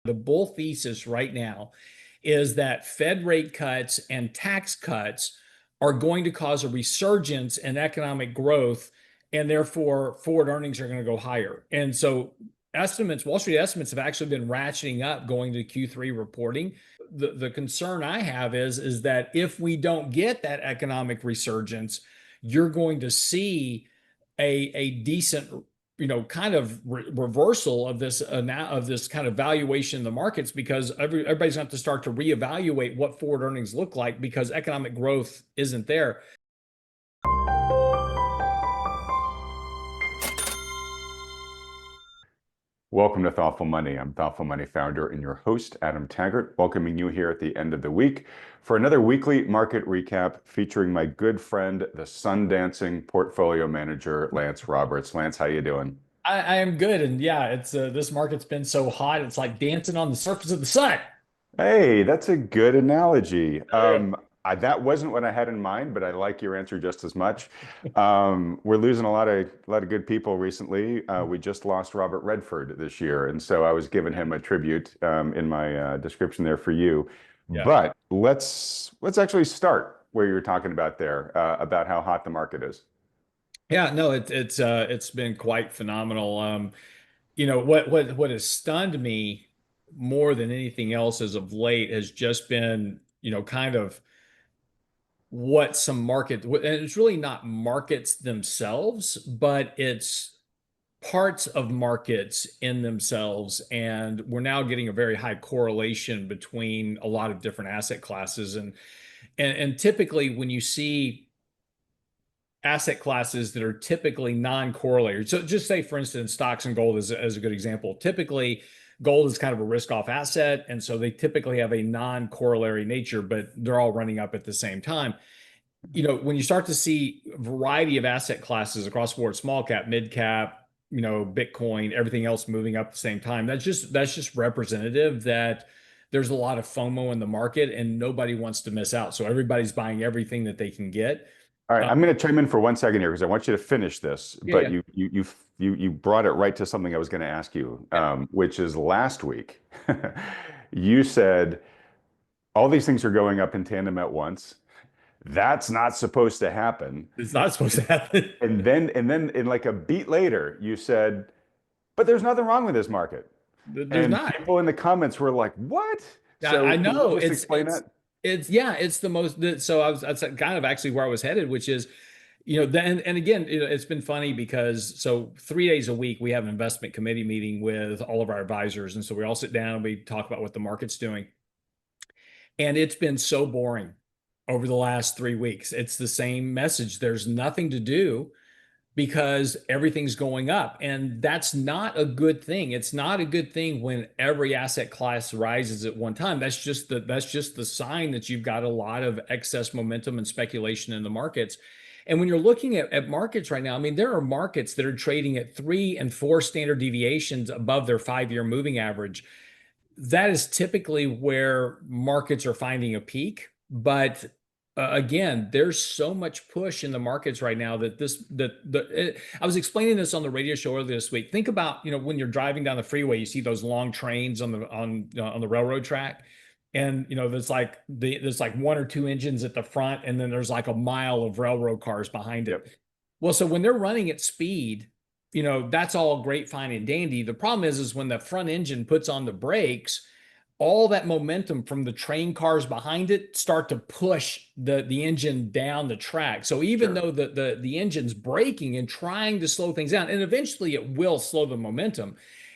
The bull thesis right now is that Fed rate cuts and tax cuts are going to cause a resurgence in economic growth, and therefore forward earnings are going to go higher. And so estimates, Wall Street estimates have actually been ratcheting up going to Q3 reporting. The concern I have is that if we don't get that economic resurgence, you're going to see a decent kind of reversal of this kind of valuation in the markets, because everybody's going to have to start to reevaluate what forward earnings look like because economic growth isn't there. Welcome to Thoughtful Money. I'm Thoughtful Money founder and your host, Adam Taggart, welcoming you here at the end of the week for another weekly market recap featuring my good friend, the sun dancing portfolio manager, Lance Roberts. Lance, how you doing? I am good, and yeah, it's this market's been so hot, it's like dancing on the surface of the sun. Hey, that's a good analogy. Yeah. That wasn't what I had in mind, but I like your answer just as much. We're losing a lot of good people recently. We just lost Robert Redford this year, and so I was giving him a tribute in my description there for you. Yeah. But let's actually start where you're talking about there about how hot the market is. Yeah, no, it's been quite phenomenal. What has stunned me more than anything else as of late has just been, kind of what some market, and it's really not markets themselves, but it's parts of markets in themselves. And we're now getting a very high correlation between a lot of different asset classes. And typically when you see asset classes that are typically non-correlated. So just say, for instance, stocks and gold is as a good example. Typically, gold is kind of a risk-off asset, and so they typically have a non-corollary nature, but they're all running up at the same time. When you start to see a variety of asset classes across the board, small cap, mid cap, Bitcoin, everything else moving up at the same time, that's just representative that there's a lot of FOMO in the market and nobody wants to miss out. So everybody's buying everything that they can get. All right, Uh, I'm going to chime in for 1 second here because I want you to finish this, yeah, but yeah. you brought it right to something I was going to ask you, which is last week you said all these things are going up in tandem at once. That's not supposed to happen. It's not supposed to happen. And then in like a beat later, you said, but there's nothing wrong with this market. There's And not. people in the comments were like, what? I So can you know just it's explain it's that? it's yeah, it's the most. So that's kind of actually where I was headed, which is, then and again, it's been funny because so 3 days a week we have an investment committee meeting with all of our advisors, and so we all sit down and we talk about what the market's doing, and it's been so boring over the last 3 weeks. It's the same message. There's nothing to do because everything's going up. And that's not a good thing. It's not a good thing when every asset class rises at one time. That's just the sign that you've got a lot of excess momentum and speculation in the markets. And when you're looking at markets right now, I mean, there are markets that are trading at 3 and 4 standard deviations above their 5-year moving average. That is typically where markets are finding a peak. But again, there's so much push in the markets right now I was explaining this on the radio show earlier this week. Think about, when you're driving down the freeway, you see those long trains on the railroad track, and there's like 1 or 2 engines at the front, and then there's like a mile of railroad cars behind it. Yep. Well, so when they're running at speed, that's all great, fine, and dandy. The problem is when the front engine puts on the brakes, all that momentum from the train cars behind it start to push the engine down the track. So even Sure. though the engine's braking and trying to slow things down, and eventually it will slow the momentum,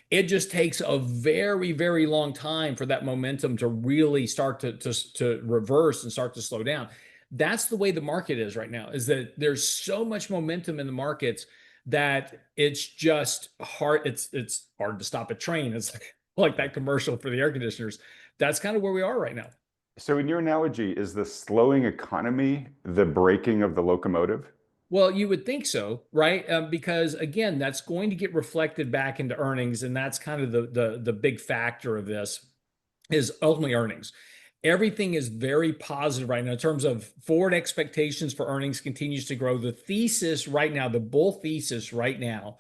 it just takes a very, very long time for that momentum to really start to reverse and start to slow down. That's the way the market is right now, is that there's so much momentum in the markets that it's just hard. It's hard to stop a train. It's like that commercial for the air conditioners. That's kind of where we are right now. So in your analogy, is the slowing economy the braking of the locomotive? Well, you would think so, right? Because again, that's going to get reflected back into earnings, and that's kind of the big factor of this is ultimately earnings. Everything is very positive right now in terms of forward expectations for earnings continues to grow. The thesis right now, the bull thesis right now,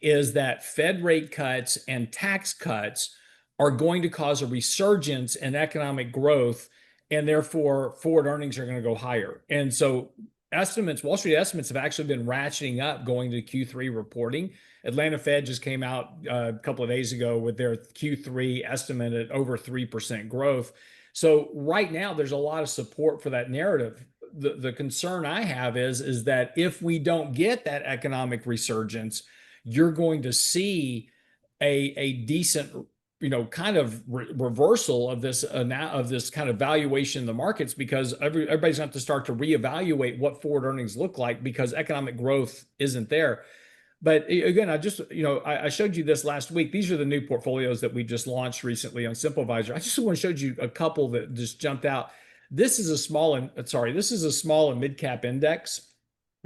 is that Fed rate cuts and tax cuts are going to cause a resurgence in economic growth, and therefore forward earnings are going to go higher. And so estimates, Wall Street estimates have actually been ratcheting up going to Q3 reporting. Atlanta Fed just came out a couple of days ago with their Q3 estimate at over 3% growth. So right now, there's a lot of support for that narrative. The concern I have is that if we don't get that economic resurgence, you're going to see a decent, kind of reversal of this kind of valuation in the markets, because everybody's going to have to start to reevaluate what forward earnings look like because economic growth isn't there. But again, I showed you this last week. These are the new portfolios that we just launched recently on SimpleVisor. I just want to show you a couple that just jumped out. This is a small and mid cap index.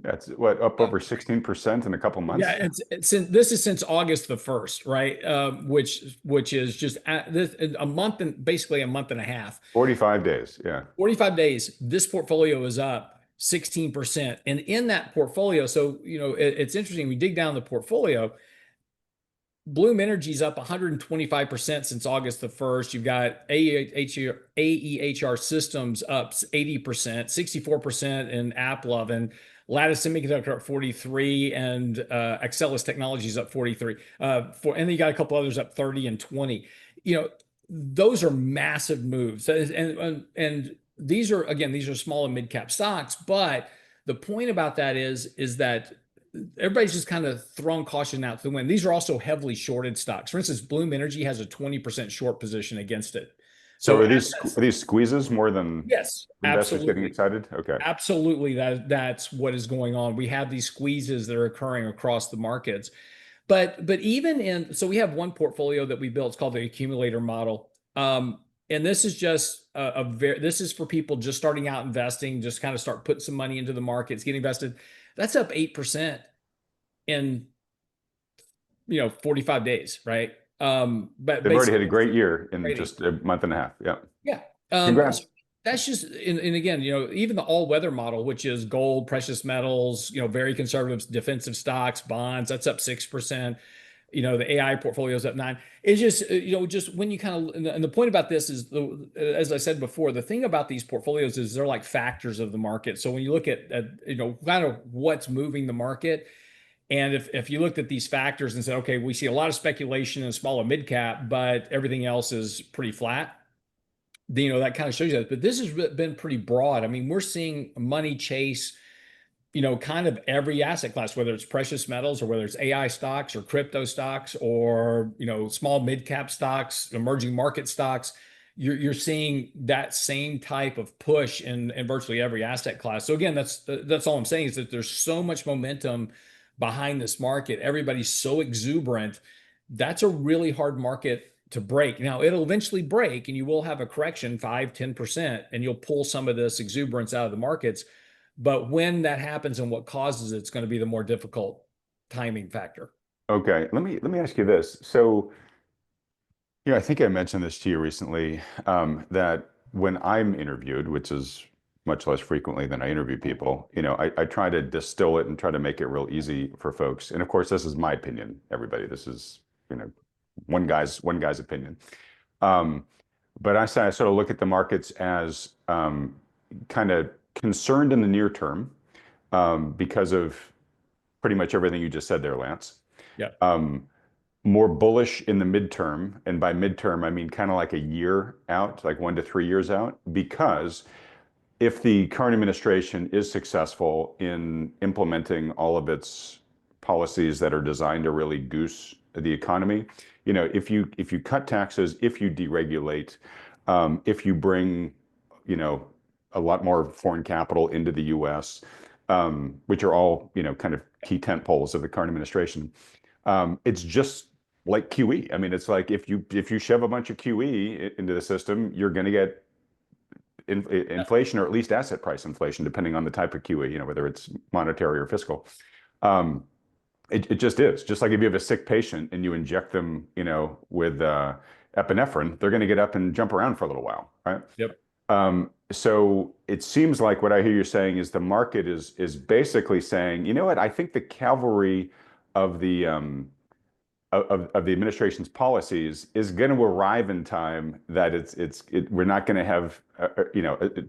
Yeah, it's what, up over 16% in a couple months? Yeah, this is since August the 1st, right? Which is just a month and basically a month and a half. 45 days, yeah. 45 days. This portfolio is up 16%. And in that portfolio, so it's interesting. We dig down the portfolio. Bloom Energy's up 125% since August the 1st. You've got AEHR Systems up 80%, 64% in AppLove, and Lattice Semiconductor up 43, and Axcelis Technologies up 43. And then you got a couple others up 30 and 20. Those are massive moves. And these are small and mid cap stocks. But the point about that is that everybody's just kind of thrown caution out to the wind. These are also heavily shorted stocks. For instance, Bloom Energy has a 20% short position against it. So are these squeezes more than yes, investors absolutely getting excited? Okay. Absolutely. That's what is going on. We have these squeezes that are occurring across the markets. But so we have one portfolio that we built. It's called the Accumulator model. And this is just this is for people just starting out investing, just kind of start putting some money into the markets, get invested. That's up 8% in 45 days, right? But they've already had a great year in just a month and a half. Yeah. Yeah. Congrats. So that's just, and again, even the all-weather model, which is gold, precious metals, very conservative defensive stocks, bonds, that's up 6%. The AI portfolio is up 9%. It's just, just when you kind of, and the point about this is, as I said before, the thing about these portfolios is they're like factors of the market. So when you look at kind of what's moving the market, and if you looked at these factors and said, okay, we see a lot of speculation in small and mid cap, but everything else is pretty flat, that kind of shows you that. But this has been pretty broad. I mean, we're seeing money chase kind of every asset class, whether it's precious metals or whether it's AI stocks or crypto stocks or, small mid cap stocks, emerging market stocks. You're seeing that same type of push in virtually every asset class. So again, that's all I'm saying, is that there's so much momentum behind this market. Everybody's so exuberant. That's a really hard market to break. Now, it'll eventually break and you will have a correction, 5-10%, and you'll pull some of this exuberance out of the markets. But when that happens and what causes it's going to be the more difficult timing factor. Okay, let me ask you this. So, I think I mentioned this to you recently, that when I'm interviewed, which is much less frequently than I interview people, I try to distill it and try to make it real easy for folks. And of course, this is my opinion, everybody. This is, one guy's opinion. But I sort of look at the markets as kind of concerned in the near term because of pretty much everything you just said there, Lance. Yeah. More bullish in the midterm, and by midterm I mean kind of like a year out, like 1 to 3 years out, because if the current administration is successful in implementing all of its policies that are designed to really goose the economy, if you cut taxes, if you deregulate, if you bring, a lot more foreign capital into the U.S., which are all, kind of key tent poles of the current administration, it's just like QE. I mean, it's like if you shove a bunch of QE into the system, you're going to get inflation, or at least asset price inflation, depending on the type of QE, whether it's monetary or fiscal. It just is. Just like if you have a sick patient and you inject them, with epinephrine, they're going to get up and jump around for a little while, right? Yep. So it seems like what I hear you saying is the market is basically saying, you know what, I think the cavalry of the of the administration's policies is going to arrive in time that we're not going to have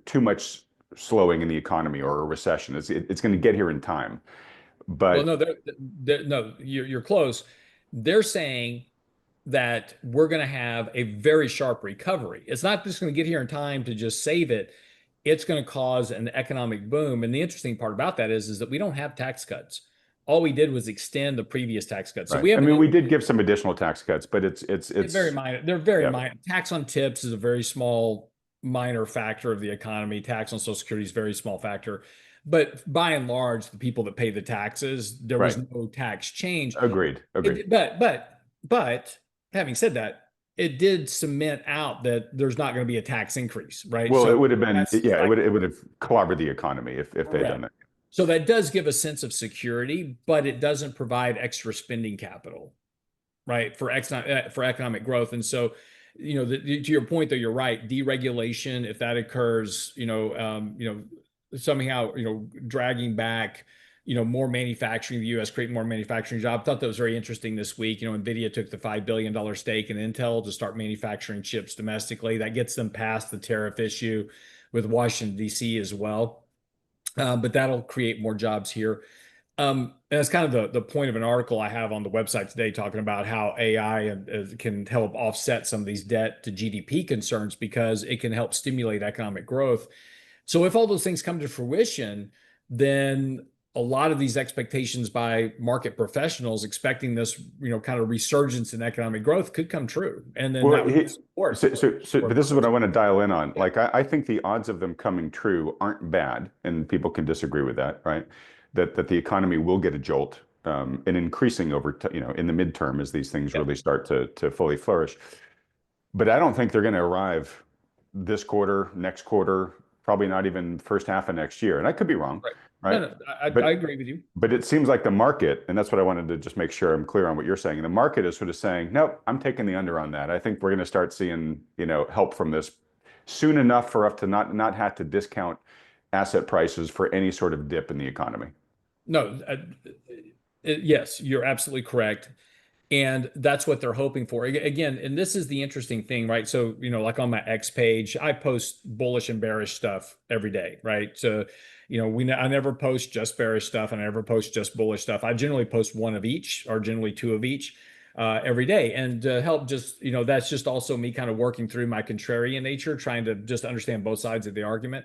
too much slowing in the economy or a recession. It's going to get here in time. Well, But no, no, you're close. They're saying that we're going to have a very sharp recovery. It's not just going to get here in time to just save it. It's going to cause an economic boom. And the interesting part about that is that we don't have tax cuts. All we did was extend the previous tax cuts. So right, we I haven't mean, we did give some additional tax cuts, but very it's minor. They're very yeah, minor. Tax on tips is a very small, minor factor of the economy. Tax on Social Security is a very small factor. But by and large, the people that pay the taxes, there was right. no tax change. Agreed. But having said that, it did cement out that there's not going to be a tax increase, right? Well, So it would have been, that's yeah, like it would have clobbered the economy if they had done correct. that. So that does give a sense of security, but it doesn't provide extra spending capital, right, for economic growth. And so, to your point, though, you're right. Deregulation, if that occurs, somehow, dragging back, more manufacturing in the U.S., creating more manufacturing jobs. I thought that was very interesting this week. Nvidia took the $5 billion stake in Intel to start manufacturing chips domestically. That gets them past the tariff issue with Washington, D.C. as well. But that'll create more jobs here. And that's kind of the point of an article I have on the website today talking about how AI can help offset some of these debt to GDP concerns because it can help stimulate economic growth. So if all those things come to fruition, then a lot of these expectations by market professionals expecting this, kind of resurgence in economic growth could come true. And then Well, that would support. but this is what I want to dial in on. Like, I think the odds of them coming true aren't bad, and people can disagree with that, right? That the economy will get a jolt, and increasing over, in the midterm as these things Yeah. really start to fully flourish. But I don't think they're going to arrive this quarter, next quarter, probably not even first half of next year. And I could be wrong, Right. No, right? no, I But agree with you. but it seems like the market, and that's what I wanted to just make sure I'm clear on what you're saying. The market is sort of saying, nope, I'm taking the under on that. I think we're going to start seeing, help from this soon enough for us to not have to discount asset prices for any sort of dip in the economy. No, yes, you're absolutely correct. And that's what they're hoping for. Again, and this is the interesting thing, right? So, like on my X page, I post bullish and bearish stuff every day, right? So, I never post just bearish stuff and I never post just bullish stuff. I generally post one of each or generally two of each every day. And to help just, that's just also me kind of working through my contrarian nature, trying to just understand both sides of the argument.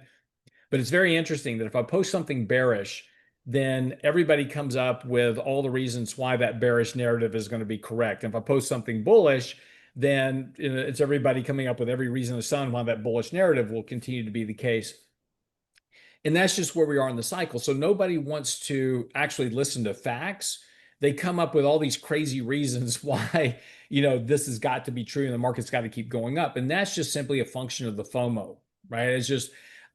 But it's very interesting that if I post something bearish, then everybody comes up with all the reasons why that bearish narrative is going to be correct. And if I post something bullish, then it's everybody coming up with every reason in the sun why that bullish narrative will continue to be the case. And that's just where we are in the cycle. So nobody wants to actually listen to facts. They come up with all these crazy reasons why, this has got to be true and the market's got to keep going up. And that's just simply a function of the FOMO, right? It's just,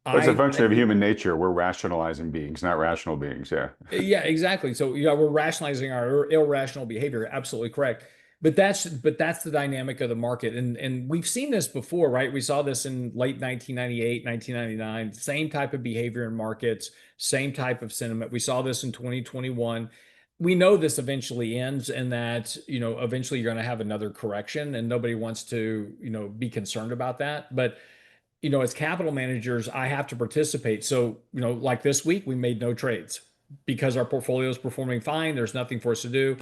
But it's a I function of human nature. We're rationalizing beings, not rational beings. Yeah. yeah, exactly. So we're rationalizing our irrational behavior. Absolutely correct. But that's the dynamic of the market, and we've seen this before, right? We saw this in late 1998, 1999. Same type of behavior in markets, same type of sentiment. We saw this in 2021. We know this eventually ends, and that eventually you're going to have another correction, and nobody wants to be concerned about that. But as capital managers, I have to participate. So, like this week, we made no trades because our portfolio is performing fine. There's nothing for us to do.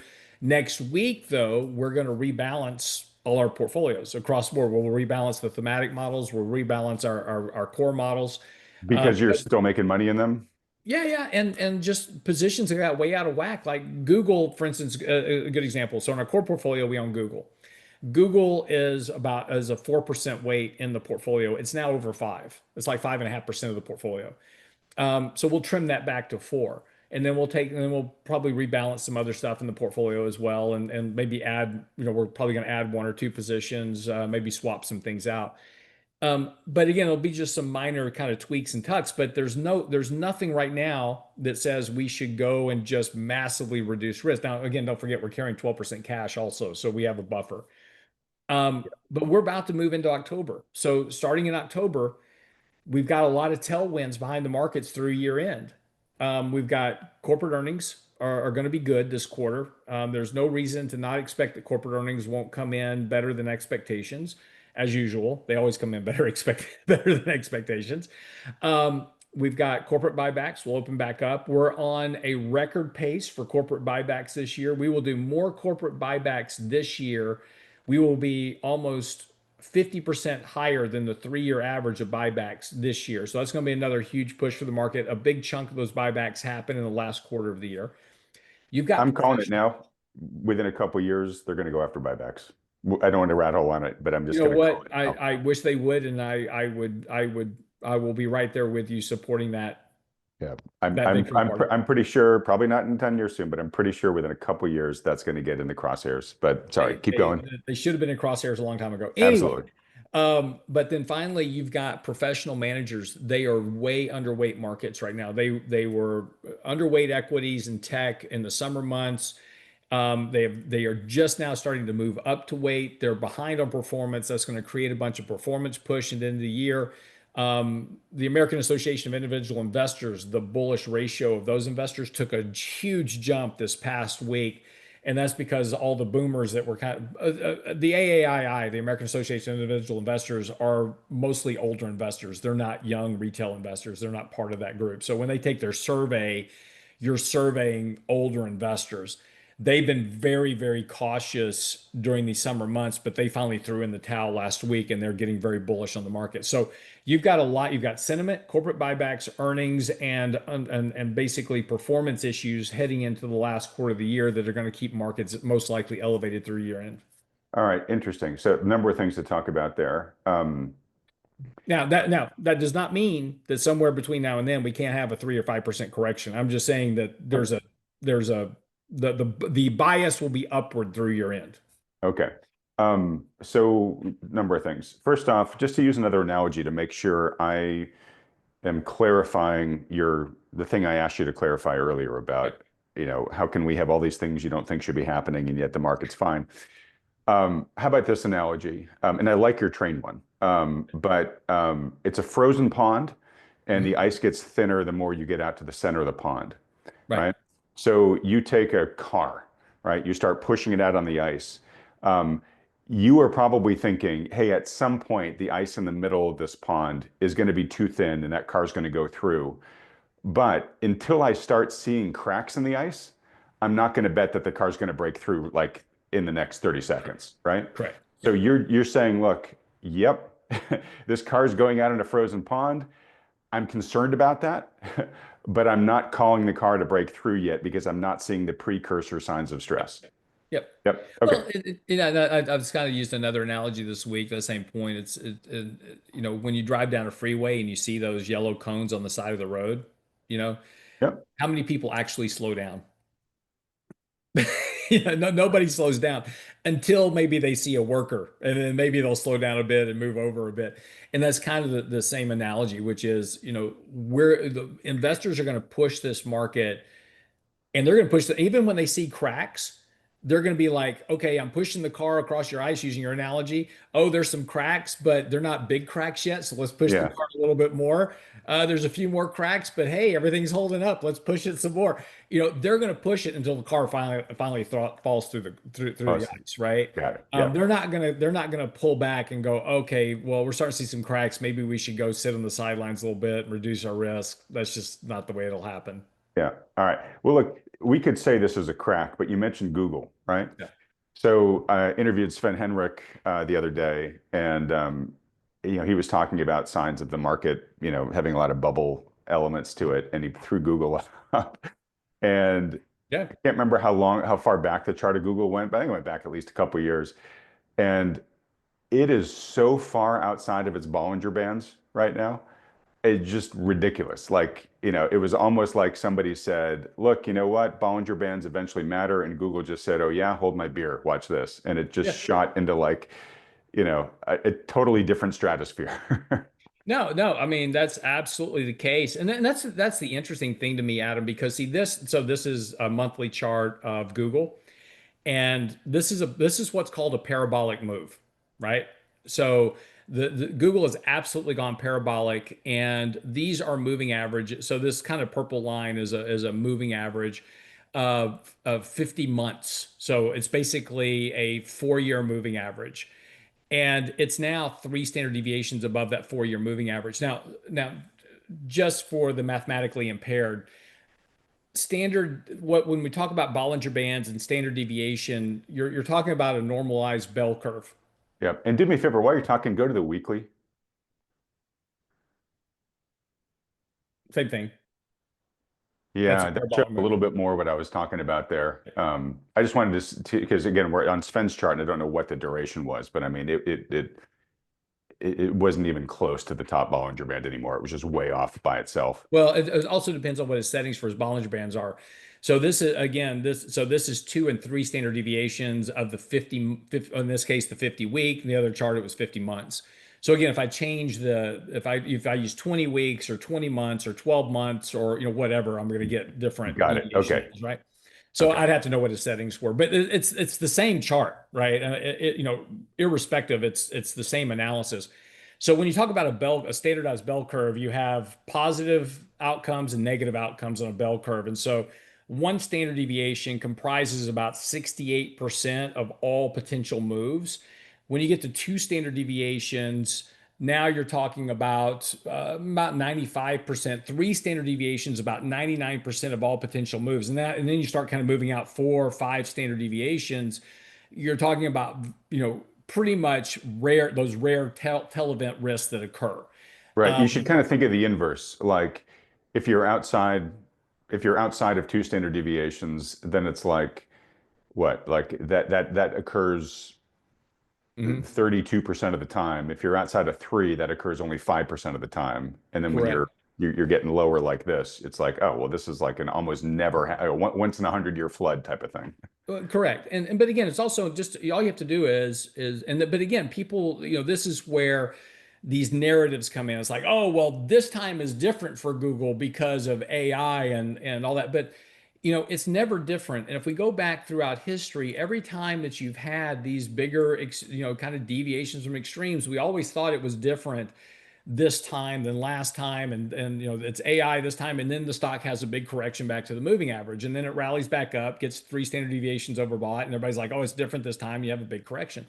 Next week, though, we're going to rebalance all our portfolios across the board. We'll rebalance the thematic models. We'll rebalance our core models. Because you're Because still making money in them. yeah, and just positions that got way out of whack. Like Google, for instance, a good example. So in our core portfolio, we own Google. Google is about as a 4% weight in the portfolio. It's now over five. It's like 5.5% of the portfolio. So we'll trim that back to four. And then we'll probably rebalance some other stuff in the portfolio as well. And maybe add, we're probably going to add one or two positions, maybe swap some things out. But again, it'll be just some minor kind of tweaks and tucks, but there's nothing right now that says we should go and just massively reduce risk. Now, again, don't forget we're carrying 12% cash also. So we have a buffer. But we're about to move into October. So starting in October, we've got a lot of tailwinds behind the markets through year end. We've got corporate earnings are going to be good this quarter. There's no reason to not expect that corporate earnings won't come in better than expectations, as usual. They always come in better than expectations. We've got corporate buybacks. We'll open back up. We're on a record pace for corporate buybacks this year. We will do more corporate buybacks this year. We will be almost 50% higher than the 3-year average of buybacks this year. So that's going to be another huge push for the market. A big chunk of those buybacks happen in the last quarter of the year. You've got I'm calling it professional. now. Within a couple of years, they're going to go after buybacks. I don't want to rat hole on it, but I'm You just know going to call what? it I, now. I wish they would, and I will be right there with you supporting Yeah, I'm that I'm victory I'm party. I'm pretty sure, probably not in 10 years soon, but I'm pretty sure within a couple of years that's going to get in the crosshairs. But sorry, They, keep they, going. they should have been in crosshairs a long time ago. Anyway, Absolutely. but then finally, you've got professional managers. They are way underweight markets right now. They were underweight equities and tech in the summer months. They are just now starting to move up to weight. They're behind on performance. That's going to create a bunch of performance push at the end of the year. The American Association of Individual Investors, the bullish ratio of those investors took a huge jump this past week. And that's because all the boomers that were the AAII, the American Association of Individual Investors, are mostly older investors. They're not young retail investors. They're not part of that group. So when they take their survey, you're surveying older investors. They've been very, very cautious during these summer months, but they finally threw in the towel last week and they're getting very bullish on the market. So you've got a lot. You've got sentiment, corporate buybacks, earnings, and basically performance issues heading into the last quarter of the year that are going to keep markets most likely elevated through year end. All right, interesting. So a number of things to talk about there. Now that does not mean that somewhere between now and then we can't have a 3 or 5% correction. I'm just saying that there's a the bias will be upward through year end. Okay. So number of things. First off, just to use another analogy to make sure I am clarifying the thing I asked you to clarify earlier Right. about, how can we have all these things you don't think should be happening and yet the market's fine. How about this analogy? And I like your train one. But it's a frozen pond and the Mhm. ice gets thinner the more you get out to the center of the pond, Right. right? So you take a car, right? You start pushing it out on the ice. Um, you are probably thinking, hey, at some point, the ice in the middle of this pond is going to be too thin and that car's going to go through. But until I start seeing cracks in the ice, I'm not going to bet that the car's going to break through like in the next 30 seconds, right? Correct. So Yep. you're saying, look, yep, this car's going out in a frozen pond. I'm concerned about that, but I'm not calling the car to break through yet because I'm not seeing the precursor signs of stress. Yep. Yep. Okay. Well, I've just kind of used another analogy this week. The same point. When you drive down a freeway and you see those yellow cones on the side of the road, you know, Yep. how many people actually slow down? Nobody slows down until maybe they see a worker, and then maybe they'll slow down a bit and move over a bit. And that's kind of the same analogy, which is, where the investors are going to push this market and they're going to push even when they see cracks, they're going to be like, okay, I'm pushing the car across your ice using your analogy. Oh, there's some cracks, but they're not big cracks yet. So let's push the Yeah. car a little bit more. There's a few more cracks, but hey, everything's holding up. Let's push it some more. They're going to push it until the car finally falls through Oh, the ice, right? got it. Yeah. They're not gonna pull back and go, okay, well, we're starting to see some cracks. Maybe we should go sit on the sidelines a little bit and reduce our risk. That's just not the way it'll happen. Yeah. All right. Well, look, we could say this is a crack, but you mentioned Google, right? Yeah. So I interviewed Sven Henrik the other day, and he was talking about signs of the market, having a lot of bubble elements to it, and he threw Google up. And Yeah. I can't remember how far back the chart of Google went, but I think it went back at least a couple of years. And it is so far outside of its Bollinger Bands right now. It's just ridiculous. Like, it was almost like somebody said, look, you know what? Bollinger Bands eventually matter. And Google just said, oh, yeah, hold my beer. Watch this. And it just Yeah. shot into like, a totally different stratosphere. No. I mean, that's absolutely the case, and that's the interesting thing to me, Adam, because see this. So this is a monthly chart of Google, and this is what's called a parabolic move, right? So the Google has absolutely gone parabolic, and these are moving average. So this kind of purple line is a moving average. of 50 months. So it's basically a 4-year moving average. And it's now 3 standard deviations above that 4-year moving average. Now, just for the mathematically impaired, standard what when we talk about Bollinger Bands and standard deviation, you're talking about a normalized bell curve. Yeah. And do me a favor, while you're talking, go to the weekly. Same thing. That's a Yeah, that showed parabolic a little moving. bit more what I was talking about there. I just wanted to, because again, we're on Sven's chart, and I don't know what the duration was, but I mean, it wasn't even close to the top Bollinger Band anymore. It was just way off by itself. Well, it also depends on what his settings for his Bollinger Bands are. So this is again this is 2 and 3 standard deviations of the 50, in this case the 50 week. In the other chart it was 50 months. So again, if I change the if I use 20 weeks or 20 months or 12 months or whatever, I'm going to get different Got it. deviation Okay. levels, right? So Okay. I'd have to know what his settings were, but it's the same chart, right? Irrespective, it's the same analysis. So when you talk about a standardized bell curve, you have positive outcomes and negative outcomes on a bell curve. And so one standard deviation comprises about 68% of all potential moves. When you get to 2 standard deviations, now you're talking about 95%. 3 standard deviations, about 99% of all potential moves. And then you start kind of moving out 4 or 5 standard deviations. You're talking about, pretty much those rare tail event risks that occur. Right. You should Um, kind of think of the inverse. Like if you're outside, if you're outside of 2 standard deviations, then it's like what? Like that occurs mhm, 32% of the time. If you're outside of three, that occurs only 5% of the time. And then when correct. you're getting lower like this, it's like, oh, well, this is like an almost never once in 100 year flood type of thing. Correct. And but again, it's also just all you have to do but again, people, this is where these narratives come in. It's like, oh, well, this time is different for Google because of AI and all that. But it's never different. And if we go back throughout history, every time that you've had these bigger, kind of deviations from extremes, we always thought it was different this time than last time, and it's AI this time, and then the stock has a big correction back to the moving average, and then it rallies back up, gets 3 standard deviations overbought, and everybody's like, oh, it's different this time. You have a big correction.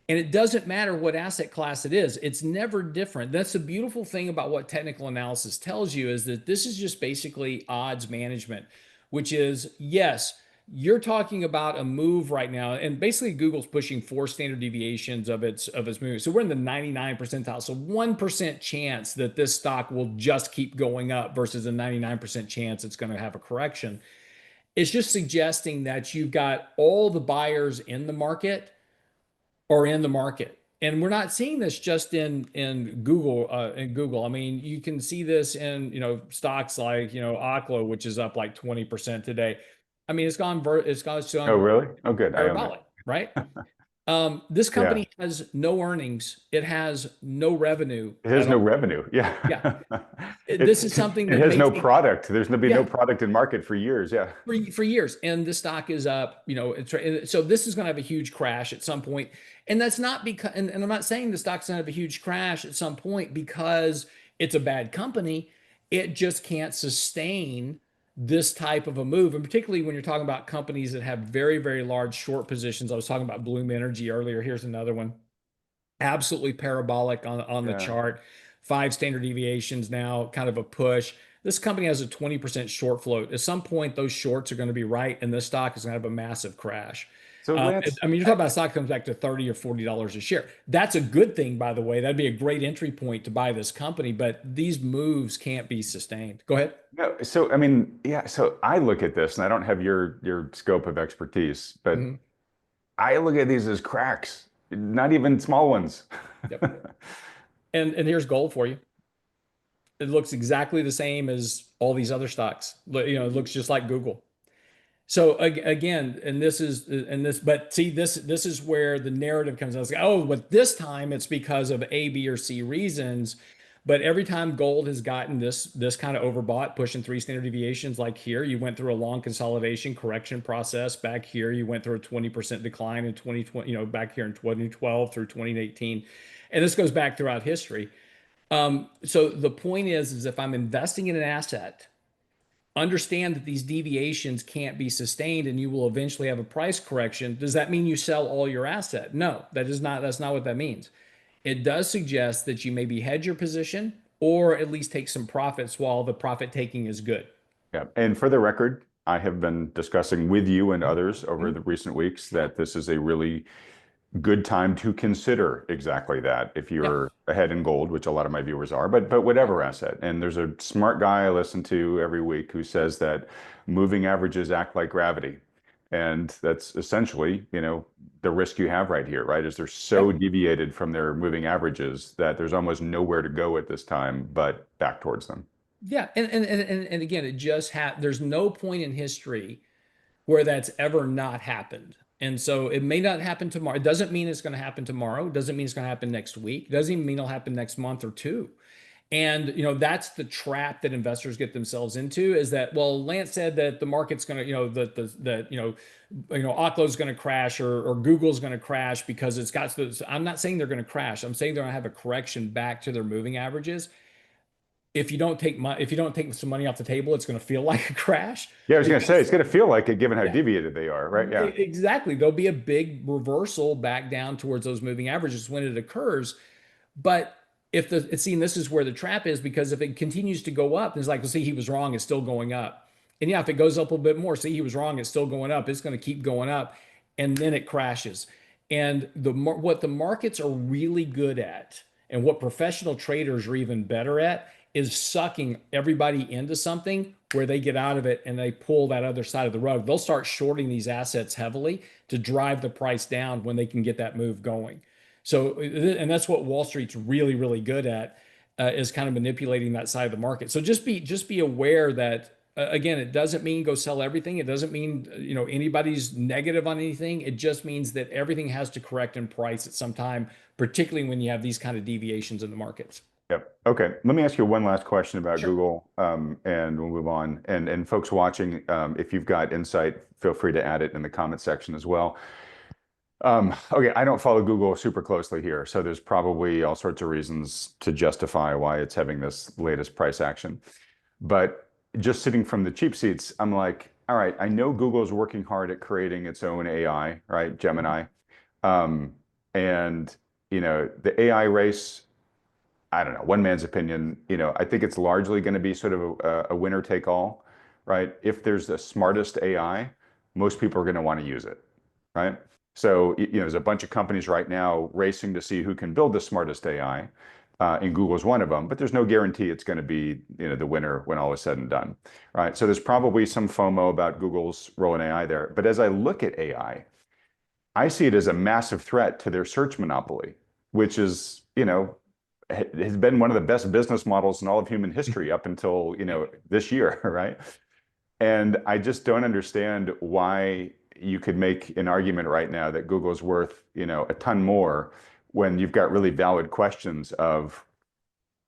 And it doesn't matter what asset class it is. It's never different. That's the beautiful thing about what technical analysis tells you, is that this is just basically odds management, which is, yes, you're talking about a move right now, and basically Google's pushing 4 standard deviations of its move. So we're in the 99 percentile. So 1% chance that this stock will just keep going up versus a 99% chance it's going to have a correction. It's just suggesting that you've got all the buyers in the market are in the market. And we're not seeing this just in Google. I mean, you can see this in stocks like Oklo, which is up like 20% today. I mean, it's Oh, gone really? Oh, good. I own parabolic, that. right? This Yeah. company has no earnings. It has no revenue It has at no all. revenue. Yeah. Yeah, this is It something it that has may no take. product. There's no be no Yeah, product in market for years. Yeah. for years, and the stock is up. So this is going to have a huge crash at some point, and that's not because. And I'm not saying the stock's going to have a huge crash at some point because it's a bad company. It just can't sustain this type of a move, and particularly when you're talking about companies that have very, very large short positions. I was talking about Bloom Energy earlier. Here's another one, absolutely parabolic on the Yeah. chart. 5 standard deviations now, kind of a push. This company has a 20% short float. At some point, those shorts are going to be right, and this stock is going to have a massive crash. So Lance, I mean, you're talking about a stock comes back to $30 or $40 a share. That's a good thing, by the way. That'd be a great entry point to buy this company, but these moves can't be sustained. Go ahead. no, so I mean, yeah, so I look at this and I don't have your scope of expertise, but Mhm. I look at these as cracks, not even small ones. Yep. And here's gold for you. It looks exactly the same as all these other stocks. It looks just like Google. So again, but see, this is where the narrative comes out. It's like, oh, but this time it's because of A, B, or C reasons. But every time gold has gotten this kind of overbought, pushing 3 standard deviations, like here, you went through a long consolidation correction process. Back here, you went through a 20% decline in 2020, back here in 2012 through 2018. And this goes back throughout history. So the point is if I'm investing in an asset understand that these deviations can't be sustained and you will eventually have a price correction. Does that mean you sell all your asset? No, that's not what that means. It does suggest that you maybe hedge your position or at least take some profits while the profit taking is good. Yeah. And for the record, I have been discussing with you and others over Mhm. the recent weeks that this is a really good time to consider exactly that. If Yeah. you're ahead in gold, which a lot of my viewers are, but whatever asset. And there's a smart guy I listen to every week who says that moving averages act like gravity. And that's essentially, the risk you have right here, right? Is they're Yeah. so deviated from their moving averages that there's almost nowhere to go at this time but back towards them. Yeah. And again, it just there's no point in history where that's ever not happened. And so it may not happen tomorrow. It doesn't mean it's going to happen tomorrow. It doesn't mean it's going to happen next week. It doesn't even mean it'll happen next month or two. And that's the trap that investors get themselves into is that, well, Lance said that the market's going to, Oklo's going to crash or Google's going to crash because it's got. I'm not saying they're going to crash. I'm saying they're going to have a correction back to their moving averages. If you don't take some money off the table, it's going to feel like a crash Yeah, I was going to say, because it's going to feel like it given how yeah, deviated they are, right? Yeah. exactly. There'll be a big reversal back down towards those moving averages when it occurs. But if the see, and this is where the trap is because if it continues to go up, it's like, well, see, he was wrong, it's still going up. And yeah, if it goes up a little bit more, see, he was wrong, it's still going up. It's going to keep going up, and then it crashes. And what the markets are really good at, and what professional traders are even better at, is sucking everybody into something where they get out of it and they pull that other side of the rug. They'll start shorting these assets heavily to drive the price down when they can get that move going. So, and that's what Wall Street's really, really good at, is kind of manipulating that side of the market. So just be aware that again, it doesn't mean go sell everything. It doesn't mean anybody's negative on anything. It just means that everything has to correct in price at some time, particularly when you have these kind of deviations in the markets. Yep. Okay. Let me ask you one last question about Sure. Google, and we'll move on. And folks watching, if you've got insight, feel free to add it in the comment section as well. Okay, I don't follow Google super closely here, so there's probably all sorts of reasons to justify why it's having this latest price action. But just sitting from the cheap seats, I'm like, all right, I know Google's working hard at creating its own AI, right? Gemini. Um, and the AI race, I don't know, one man's opinion, I think it's largely going to be sort of a winner take all, right? If there's the smartest AI, most people are going to want to use it, right? So, there's a bunch of companies right now racing to see who can build the smartest AI, and Google's one of them, but there's no guarantee it's going to be, the winner when all is said and done, right? So there's probably some FOMO about Google's role in AI there. But as I look at AI, I see it as a massive threat to their search monopoly, which is, has been one of the best business models in all of human history up until, this year, right? And I just don't understand why you could make an argument right now that Google's worth, a ton more when you've got really valid questions of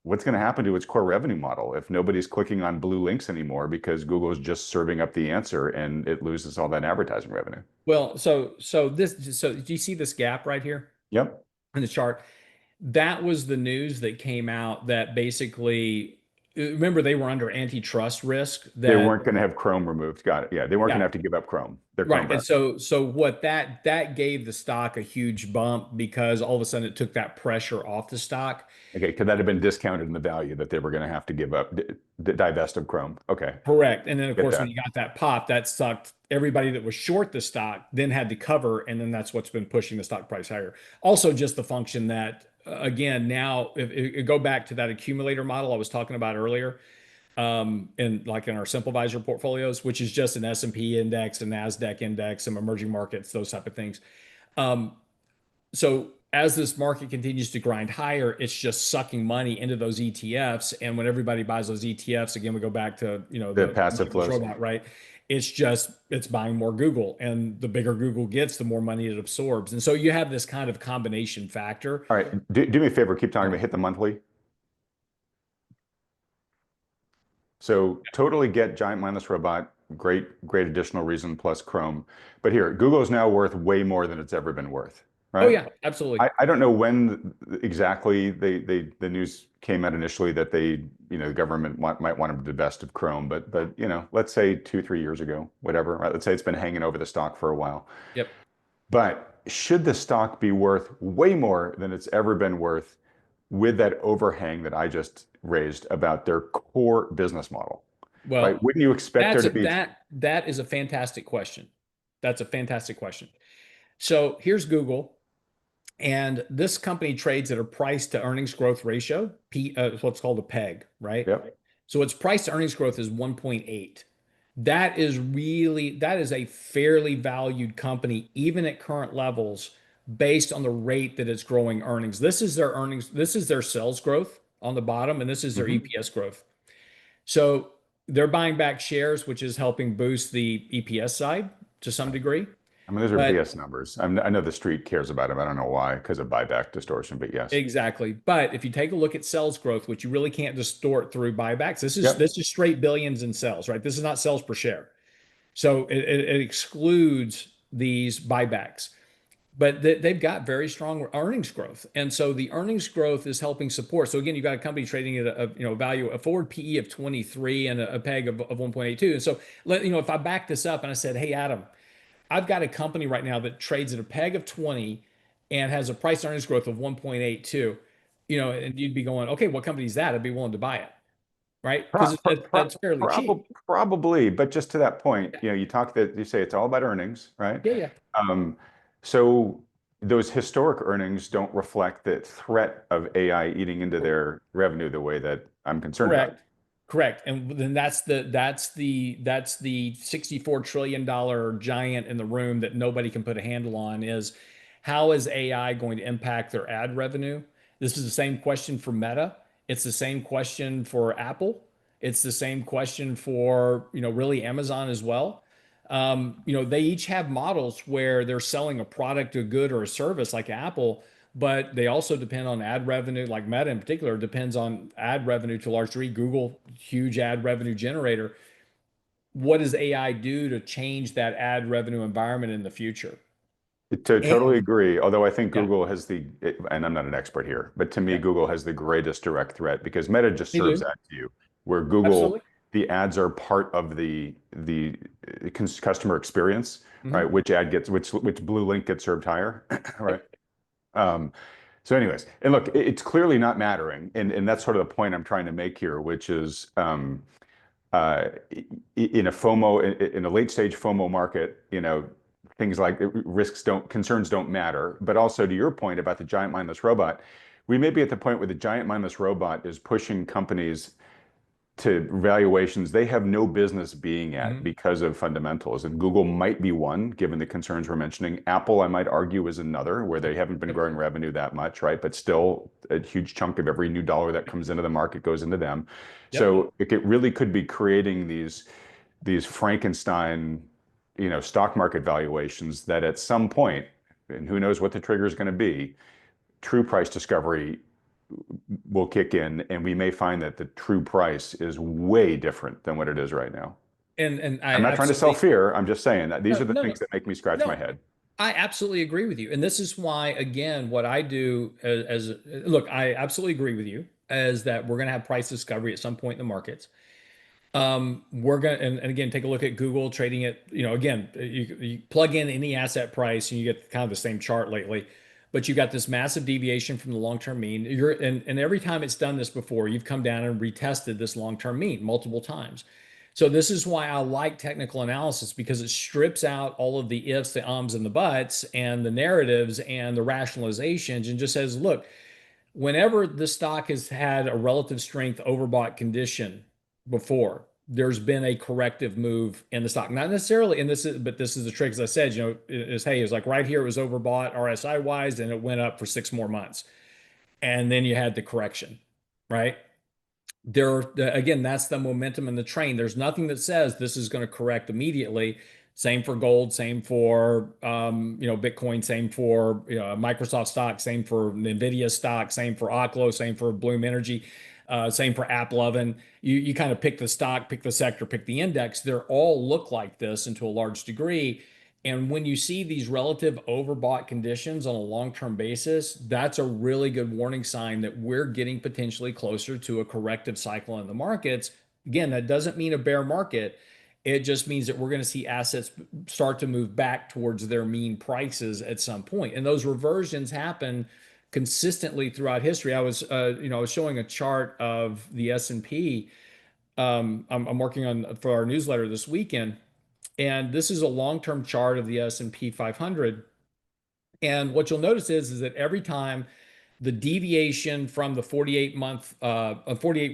what's going to happen to its core revenue model if nobody's clicking on blue links anymore because Google is just serving up the answer and it loses all that advertising revenue. Well, so do you see this gap right here Yep. in the chart? That was the news that came out that basically, remember they were under antitrust risk They that, weren't going to have Chrome removed. Got it. Yeah, they weren't going to yeah, have to give up Chrome, their Chrome right. And browser. so what that gave the stock a huge bump because all of a sudden it took that pressure off the stock. Okay, could that have been discounted in the value that they were going to have to give up, divest of Chrome? Okay, Correct. And then of get course when that. you got that pop, that sucked everybody that was short the stock, then had to cover, and then that's what's been pushing the stock price higher. Also, just the function that again, now if go back to that accumulator model I was talking about earlier, in like in our simple visor portfolios, which is just an S&P index, a NASDAQ index, some emerging markets, those type of things. Um, so as this market continues to grind higher, it's just sucking money into those ETFs. And when everybody buys those ETFs, again, we go back to, The the passive Michael's flows. robot, right? It's buying more Google. And the bigger Google gets, the more money it absorbs. And so you have this kind of combination factor. All right, do me a favor, keep talking about hit the monthly. So totally get giant mindless robot, great additional reason plus Chrome. But here, Google is now worth way more than it's ever been worth. Oh right? yeah, absolutely. I don't know when exactly the news came out initially that the government might want to divest of Chrome, but let's say 2, 3 years ago, whatever, right? Let's say it's been hanging over the stock for a while. Yep. But should the stock be worth way more than it's ever been worth with that overhang that I just raised about their core business model, right? Well, Wouldn't you expect there to be? that is a fantastic question. That's a fantastic question. So here's Google, and this company trades at a price to earnings growth ratio, what's called a PEG, right? Yep. So its price to earnings growth is 1.8. That is a fairly valued company, even at current levels, based on the rate that it's growing earnings. This is their earnings, this is their sales growth on the bottom, and this is their Hmm. EPS growth. So they're buying back shares, which is helping boost the EPS side to some degree. I mean, those are But BS numbers. I know the street cares about them. I don't know why, because of buyback distortion, but yes. exactly. But if you take a look at sales growth, which you really can't distort through buybacks, Yep. this is straight billions in sales, right? This is not sales per share. So it excludes these buybacks. But they've got very strong earnings growth, and so the earnings growth is helping support. So again, you've got a company trading at a value, a forward PE of 23 and a PEG of 1.82. And so if I back this up and I said, hey Adam, I've got a company right now that trades at a PEG of 20 and has a price earnings growth of 1.82, and you'd be going, okay, what company is that? I'd be willing to buy it, right? Pro Because that's fairly cheap. Probably, but just to that point, you say it's all about earnings, right? Yeah, yeah. Um, so those historic earnings don't reflect the threat of AI eating into their revenue the way that I'm concerned about. Correct. Correct. And then that's the $64 trillion giant in the room that nobody can put a handle on is how is AI going to impact their ad revenue? This is the same question for Meta. It's the same question for Apple. It's the same question for, really Amazon as well. They each have models where they're selling a product, a good, or a service like Apple, but they also depend on ad revenue, like Meta in particular, depends on ad revenue to a large degree. Google, huge ad revenue generator. What does AI do to change that ad revenue environment in the future? To totally And agree. Although I think yeah, Google has and I'm not an expert here, but to me, yeah, Google has the greatest direct threat because Meta just they serves do. that to you, where Google, Absolutely. the ads are part of the customer experience, Hmm. right? Which ad gets which blue link gets served higher, right? Yep. Um, so, anyways, and look, it's clearly not mattering, and that's sort of the point I'm trying to make here, which is uh, in a in a late stage FOMO market, things like concerns don't matter. But also to your point about the giant mindless robot, we may be at the point where the giant mindless robot is pushing companies to valuations they have no business being at Hmm. because of fundamentals. And Google might be one, given the concerns we're mentioning. Apple, I might argue, is another, where they haven't been Yep. growing revenue that much, right? But still, a huge chunk of every new dollar that comes into the market goes into them. Yep. So it really could be creating these Frankenstein, stock market valuations that at some point, and who knows what the trigger is going to be, true price discovery will kick in, and we may find that the true price is way different than what it is right now. And I I'm not trying to sell absolutely fear. I'm just saying that these no, are the no, things no, that make me scratch my no. head. I absolutely agree with you. And this is why, again, what I do look, I absolutely agree with you as that we're going to have price discovery at some point in the markets. We're going to, and again, take a look at Google trading it. Again, you plug in any asset price and you get kind of the same chart lately, but you got this massive deviation from the long-term mean. And every time it's done this before, you've come down and retested this long-term mean multiple times. So this is why I like technical analysis because it strips out all of the ifs, the ums, and the buts, and the narratives and the rationalizations, and just says, look, whenever the stock has had a relative strength overbought condition before, there's been a corrective move in the stock. Not necessarily, but this is the trick, as I said, hey, it's like right here, it was overbought RSI wise, and it went up for 6 more months. And then you had the correction, right? Again, that's the momentum in the train. There's nothing that says this is going to correct immediately. Same for gold, same for Bitcoin, same for Microsoft stock, same for Nvidia stock, same for Oklo, same for Bloom Energy, same for AppLovin. You kind of pick the stock, pick the sector, pick the index. They all look like this, and to a large degree, And when you see these relative overbought conditions on a long-term basis, that's a really good warning sign that we're getting potentially closer to a corrective cycle in the markets. Again, that doesn't mean a bear market. It just means that we're going to see assets start to move back towards their mean prices at some point. And those reversions happen consistently throughout history. I was showing a chart of the S&P. I'm working on for our newsletter this weekend, and this is a long-term chart of the S&P 500. And what you'll notice is that every time the deviation from the 48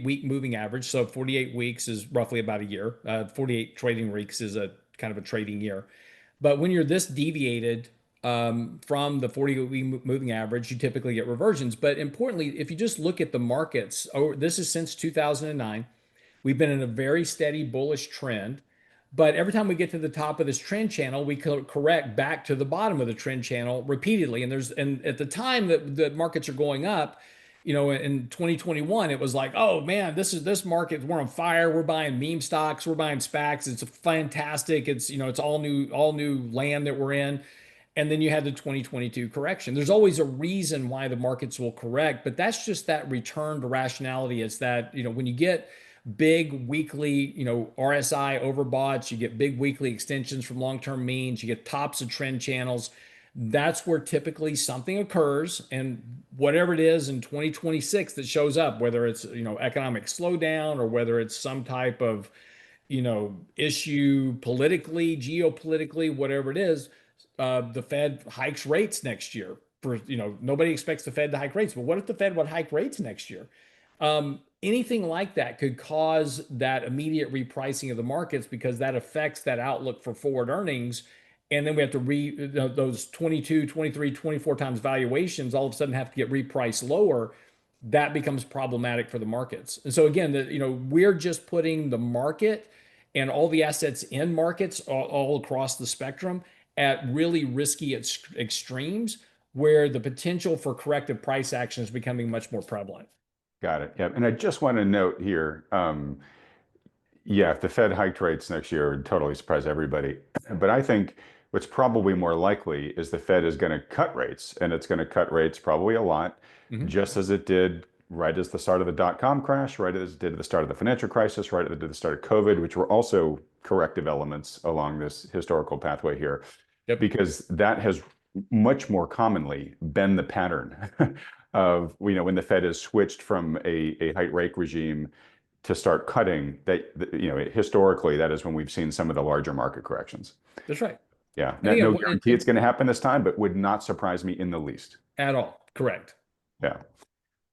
week moving average, so 48 weeks is roughly about a year, 48 trading weeks is a kind of a trading year. But when you're this deviated from the 48 week moving average, you typically get reversions. But importantly, if you just look at the markets, this is since 2009. We've been in a very steady bullish trend. But every time we get to the top of this trend channel, we correct back to the bottom of the trend channel repeatedly. And at the time that the markets are going up, in 2021, it was like, oh man, this market, we're on fire. We're buying meme stocks, we're buying SPACs. It's fantastic. It's all new land that we're in. And then you had the 2022 correction. There's always a reason why the markets will correct, but that's just that return to rationality. It's that, when you get big weekly, RSI overboughts, you get big weekly extensions from long-term means, you get tops of trend channels. That's where typically something occurs. And whatever it is in 2026 that shows up, whether it's, economic slowdown or whether it's some type of, issue politically, geopolitically, whatever it is, the Fed hikes rates next year. Nobody expects the Fed to hike rates, but what if the Fed would hike rates next year? Anything like that could cause that immediate repricing of the markets because that affects that outlook for forward earnings. And then we have to those 22, 23, 24 times valuations all of a sudden have to get repriced lower. That becomes problematic for the markets. And so again, we're just putting the market and all the assets in markets all across the spectrum at really risky extremes where the potential for corrective price action is becoming much more prevalent. Got it. Yeah. And I just want to note here, yeah, if the Fed hiked rates next year, it would totally surprise everybody. But I think what's probably more likely is the Fed is going to cut rates, and it's going to cut rates probably a lot, just as it did right as the start of the dot-com crash, right as it did at the start of the financial crisis, right as it did at the start of COVID, which were also corrective elements along this historical pathway here. Yep. Because that has much more commonly been the pattern of, when the Fed has switched from a height rate regime to start cutting, that, historically, that is when we've seen some of the larger market corrections. That's right. Yeah. No guarantee it's going to happen this time, but would not surprise me in the least. At all. Correct. Yeah.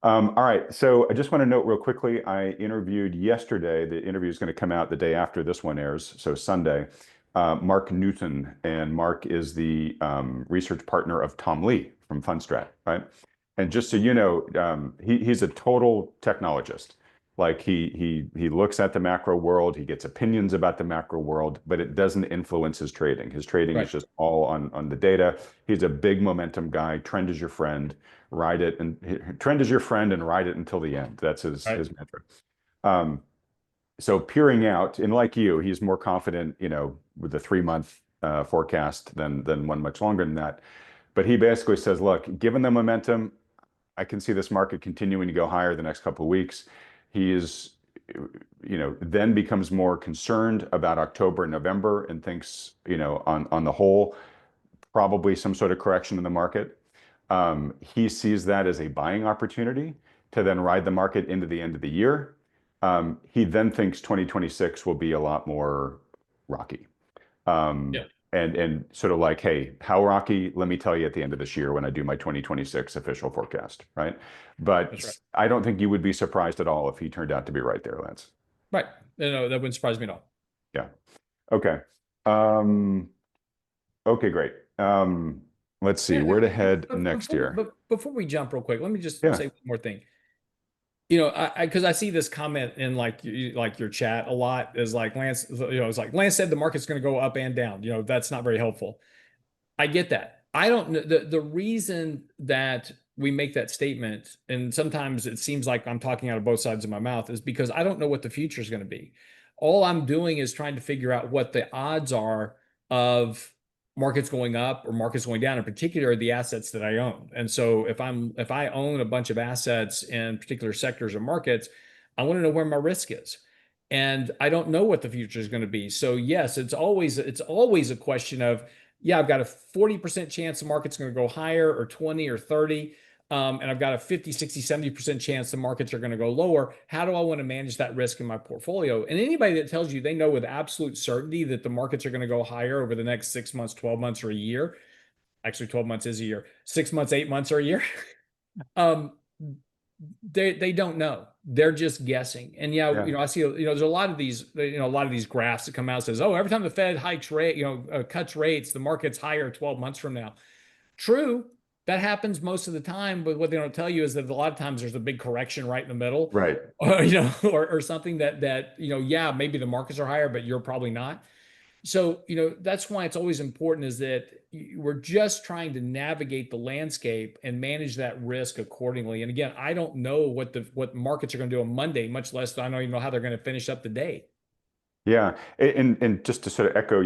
All right. So I just want to note real quickly, I interviewed yesterday. The interview is going to come out the day after this one airs, so Sunday. Mark Newton, and Mark is the research partner of Tom Lee from Fundstrat, right? And just so you know, he's a total technologist. Like he looks at the macro world, he gets opinions about the macro world, but it doesn't influence his trading. His trading is just all on the data. He's a big momentum guy. Trend is your friend. Ride it, and trend is your friend, and ride it until the end. That's his mantra. So peering out, and like you, he's more confident, with the 3-month forecast than one much longer than that. But he basically says, look, given the momentum, I can see this market continuing to go higher the next couple of weeks. He is, then becomes more concerned about October and November and thinks, on the whole, probably some sort of correction in the market. He sees that as a buying opportunity to then ride the market into the end of the year. He then thinks 2026 will be a lot more rocky. And sort of like, hey, how rocky? Let me tell you at the end of this year when I do my 2026 official forecast, right? But I don't think you would be surprised at all if he turned out to be right there, Lance. Right. No, that wouldn't surprise me at all. Yeah. Okay. Okay, great. Let's see where to head next year. But before we jump real quick, let me just say one more thing. Because I see this comment in like your chat a lot is like Lance, it's like Lance said the market's going to go up and down. That's not very helpful. I get that. I don't know the reason that we make that statement, and sometimes it seems like I'm talking out of both sides of my mouth, is because I don't know what the future is going to be. All I'm doing is trying to figure out what the odds are of markets going up or markets going down, in particular the assets that I own. And so if I own a bunch of assets in particular sectors or markets, I want to know where my risk is. And I don't know what the future is going to be. So yes, it's always a question of, yeah, I've got a 40% chance the market's going to go higher or 20 or 30. And I've got a 50, 60, 70% chance the markets are going to go lower. How do I want to manage that risk in my portfolio? And anybody that tells you they know with absolute certainty that the markets are going to go higher over the next 6 months, 12 months, or a year, actually 12 months is a year, 6 months, 8 months, or a year, um, they don't know. They're just guessing. And yeah, Yeah. I see, there's a lot of these, a lot of these graphs that come out and says, oh, every time the Fed hikes rate, cuts rates, the market's higher 12 months from now. True, that happens most of the time, but what they don't tell you is that a lot of times there's a big correction right in the middle, Right. or something that yeah, maybe the markets are higher, but you're probably not. So, that's why it's always important is that we're just trying to navigate the landscape and manage that risk accordingly. And again, I don't know what markets are going to do on Monday, much less I don't even know how they're going to finish up the day. Yeah, and just to sort of echo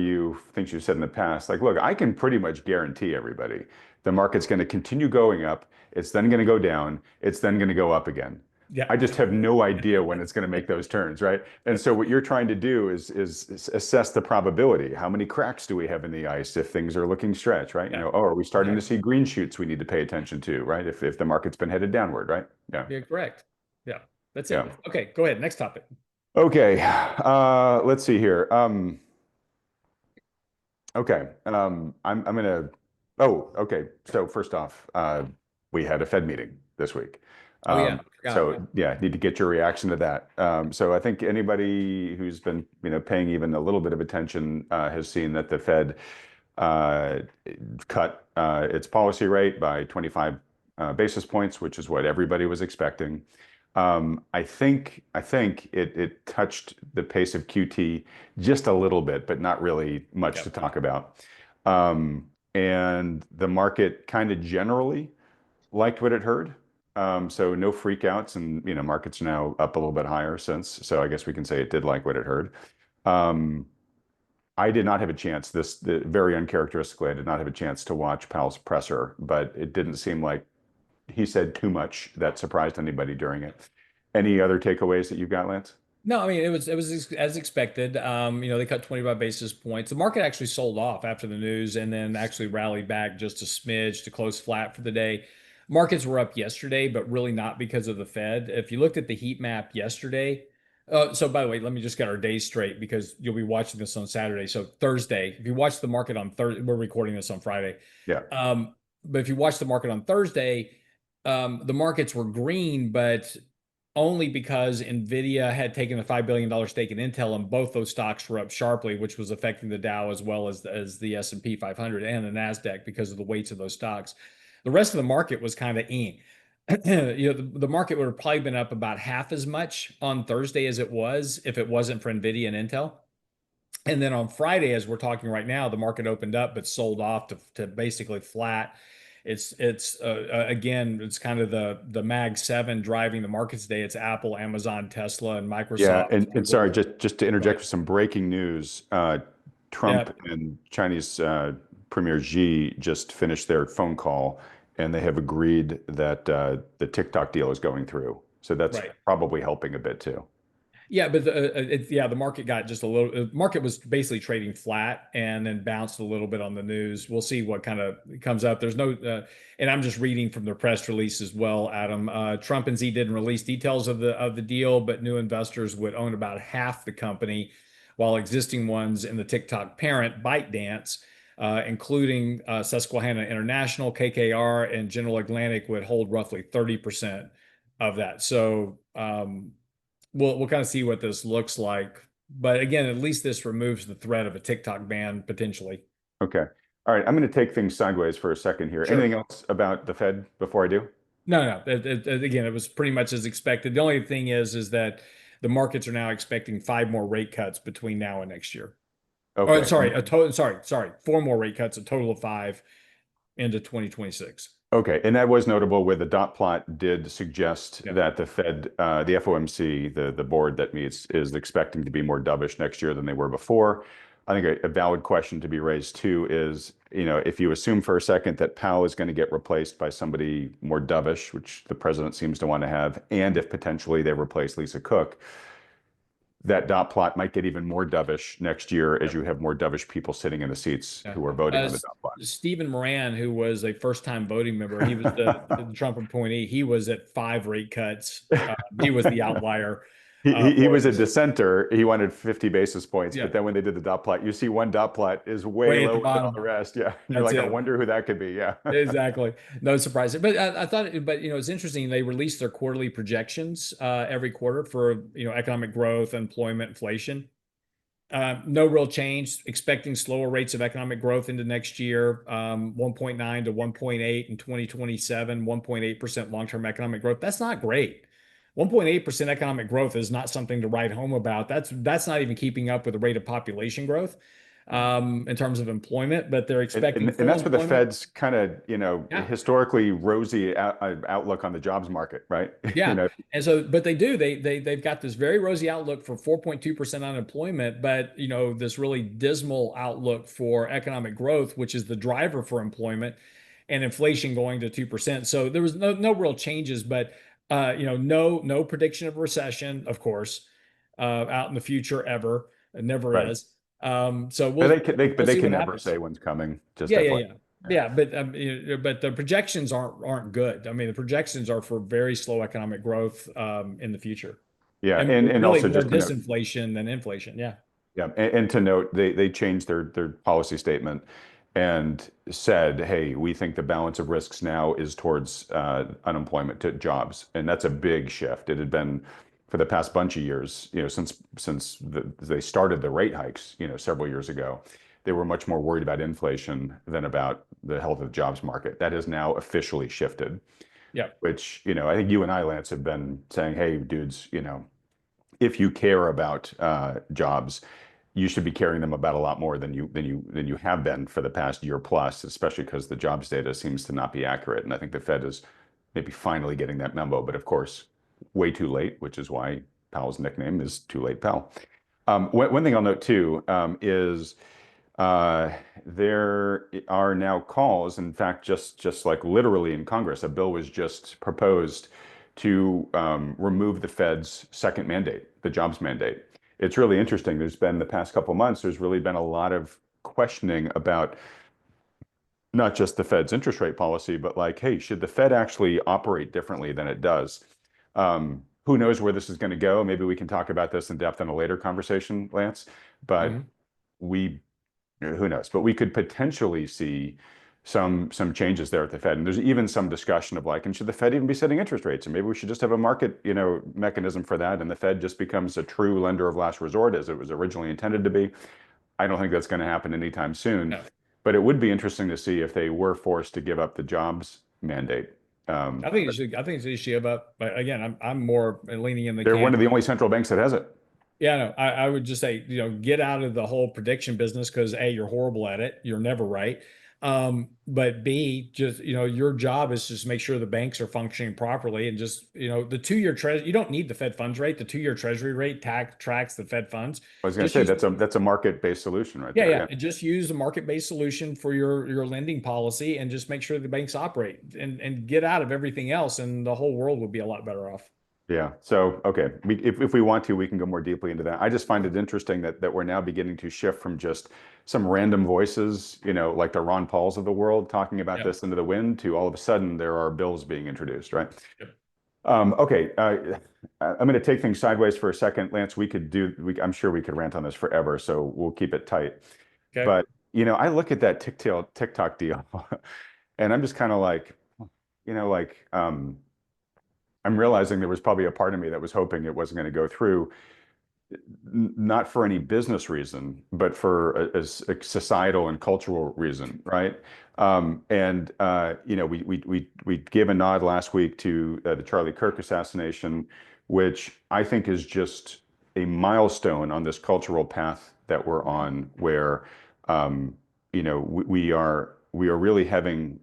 things you've said in the past, like, look, I can pretty much guarantee everybody the market's going to continue going up. It's then going to go down. It's then going to go up again. Yeah. I just have no idea when it's going to make those turns, right? And so what you're trying to do is assess the probability. How many cracks do we have in the ice if things are looking stretched, right? Yeah. Oh, are we starting to Exactly. see green shoots we need to pay attention to, right? If the market's been headed downward, right? Yeah. Yeah, correct. Yeah. That's Yeah. it. Okay, go ahead. Next topic. Okay. Let's see here. Okay. I'm gonna. Oh, okay. So first off, we had a Fed meeting this week. Oh yeah, I forgot. So yeah, need to get your reaction to that. So I think anybody who's been, paying even a little bit of attention, has seen that the Fed uh, cut its policy rate by 25 basis points, which is what everybody was expecting. I think it touched the pace of QT just a little bit, but not really much to Yep. talk about. And the market kind of generally liked what it heard. So no freakouts, and markets are now up a little bit higher since. So I guess we can say it did like what it heard. Um, I did not have a chance. Very uncharacteristically, I did not have a chance to watch Powell's presser, but it didn't seem like he said too much that surprised anybody during it. Any other takeaways that you've got, Lance? No, I mean it was as expected. They cut 25 basis points. The market actually sold off after the news and then actually rallied back just a smidge to close flat for the day. Markets were up yesterday, but really not because of the Fed. If you looked at the heat map yesterday, so by the way, let me just get our days straight because you'll be watching this on Saturday. So Thursday, if you watch the market on Thursday, we're recording this on Friday. Yeah. But if you watch the market on Thursday, the markets were green, but only because Nvidia had taken a $5 billion stake in Intel, and both those stocks were up sharply, which was affecting the Dow as well as the S&P 500 and the Nasdaq because of the weights of those stocks. The rest of the market was kind of the market would have probably been up about half as much on Thursday as it was if it wasn't for Nvidia and Intel. And then on Friday, as we're talking right now, the market opened up but sold off to basically flat. It's again, it's kind of the Mag 7 driving the markets today. It's Apple, Amazon, Tesla, and Yeah, Microsoft. and sorry, just to Go interject ahead. with some breaking news. Yeah, Trump and Chinese Premier Xi just finished their phone call, and they have agreed that the TikTok deal is going through. So that's right. probably helping a bit too. Yeah, but the market got just a little. The market was basically trading flat and then bounced a little bit on the news. We'll see what kind of comes up. There's no, and I'm just reading from the press release as well, Adam. Trump and Z didn't release details of the deal, but new investors would own about half the company, while existing ones in the TikTok parent ByteDance, including Susquehanna International, KKR, and General Atlantic, would hold roughly 30% of that. So. We'll kind of see what this looks like. But again, at least this removes the threat of a TikTok ban potentially. Okay. All right. I'm going to take things sideways for a second here. Sure. Anything else about the Fed before I do? No. Again, it was pretty much as expected. The only thing is that the markets are now expecting five more rate cuts between now and next year. Or Okay. sorry, a total. Sorry, four more rate cuts, a total of five into 2026. Okay, and that was notable where the dot plot did suggest Yeah. that the Fed, the FOMC, the board that meets, is expecting to be more dovish next year than they were before. I think a valid question to be raised too is, if you assume for a second that Powell is going to get replaced by somebody more dovish, which the president seems to want to have, and if potentially they replace Lisa Cook, that dot plot might get even more dovish next year as you have more dovish people sitting in the seats Yeah. who are voting on the dot plot. Stephen Moran, who was a first-time voting member, he was the Trump appointee. He was at 5 rate cuts. He was the outlier He for was a this. dissenter. He wanted 50 basis points, Yeah, but then when they did the dot plot, you see one dot plot is way way at the lower than all the bottom. rest. Yeah. And you're That's like, I it. wonder who that could be. Yeah. Exactly. No surprise. But I thought, but it's interesting. They release their quarterly projections every quarter for economic growth, employment, inflation. No real change. Expecting slower rates of economic growth into next year. 1.9 to 1.8 in 2027. 1.8% long-term economic growth. That's not great. 1.8% economic growth is not something to write home about. That's not even keeping up with the rate of population growth in terms of employment. But they're And, expecting and, and full that's what the employment. Fed's kind of, Yeah. historically rosy outlook on the jobs market, right? Yeah. And so, but they've got this very rosy outlook for 4.2% unemployment, but this really dismal outlook for economic growth, which is the driver for employment and inflation going to 2%. So there was no real changes, but no prediction of recession, of course, out in the future ever. It never Right. is. So But we'll we'll they see can what never happens. say when's coming, just Yeah, yeah, FYI. yeah. Yeah. Yeah, but but the projections aren't good. I mean, the projections are for very slow economic growth in the future, Yeah. and And really also more just to note, disinflation than inflation. Yeah, yeah, and to note, they changed their policy statement and said, "Hey, we think the balance of risks now is towards unemployment to jobs," and that's a big shift. It had been for the past bunch of years, they started the rate hikes, several years ago. They were much more worried about inflation than about the health of the jobs market. That has now officially shifted, yeah, which I think you and I, Lance, have been saying, "Hey, dudes, if you care about jobs, you should be caring them about a lot more than you have been for the past year plus, especially because the jobs data seems to not be accurate." And I think the Fed is maybe finally getting that memo, but of course, way too late, which is why Powell's nickname is Too Late Powell. One thing I'll note too is uh, there are now calls. In fact, just like literally in Congress, a bill was just proposed to remove the Fed's second mandate, the jobs mandate. It's really interesting. There's been the past couple of months, there's really been a lot of questioning about not just the Fed's interest rate policy, but like, hey, should the Fed actually operate differently than it does? Who knows where this is going to go? Maybe we can talk about this in depth in a later conversation, Lance. But hmm we who knows? But we could potentially see some changes there at the Fed. And there's even some discussion of like, and should the Fed even be setting interest rates? And maybe we should just have a market, mechanism for that. And the Fed just becomes a true lender of last resort as it was originally intended to be. I don't think that's going to happen anytime soon. No, But it would be interesting to see if they were forced to give up the jobs mandate. I think you should. I think you should give up. But again, I'm more leaning in the They're one camp. of the only central banks that has it. Yeah, no, I would just say, get out of the whole prediction business because A, you're horrible at it. You're never right. But B, just, your job is just make sure the banks are functioning properly and just, the 2-year treasury, you don't need the Fed funds rate. The 2-year treasury rate tracks the Fed funds. I was going to Just say use, that's a market-based solution right yeah, there. yeah. Yeah. And just use a market-based solution for your lending policy and just make sure the banks operate and get out of everything else. And the whole world would be a lot better off. Yeah. So, okay, if we want to, we can go more deeply into that. I just find it interesting that we're now beginning to shift from just some random voices, like the Ron Pauls of the world talking about Yeah. this into the wind, to all of a sudden there are bills being introduced, right? Yep. Okay. I'm going to take things sideways for a second, Lance. I'm sure we could rant on this forever, so we'll keep it tight. Okay. But, I look at that TikTok deal and I'm just kind of like, like, I'm realizing there was probably a part of me that was hoping it wasn't going to go through, not for any business reason, but for a societal and cultural reason, right? We gave a nod last week to the Charlie Kirk assassination, which I think is just a milestone on this cultural path that we're on, where we are really having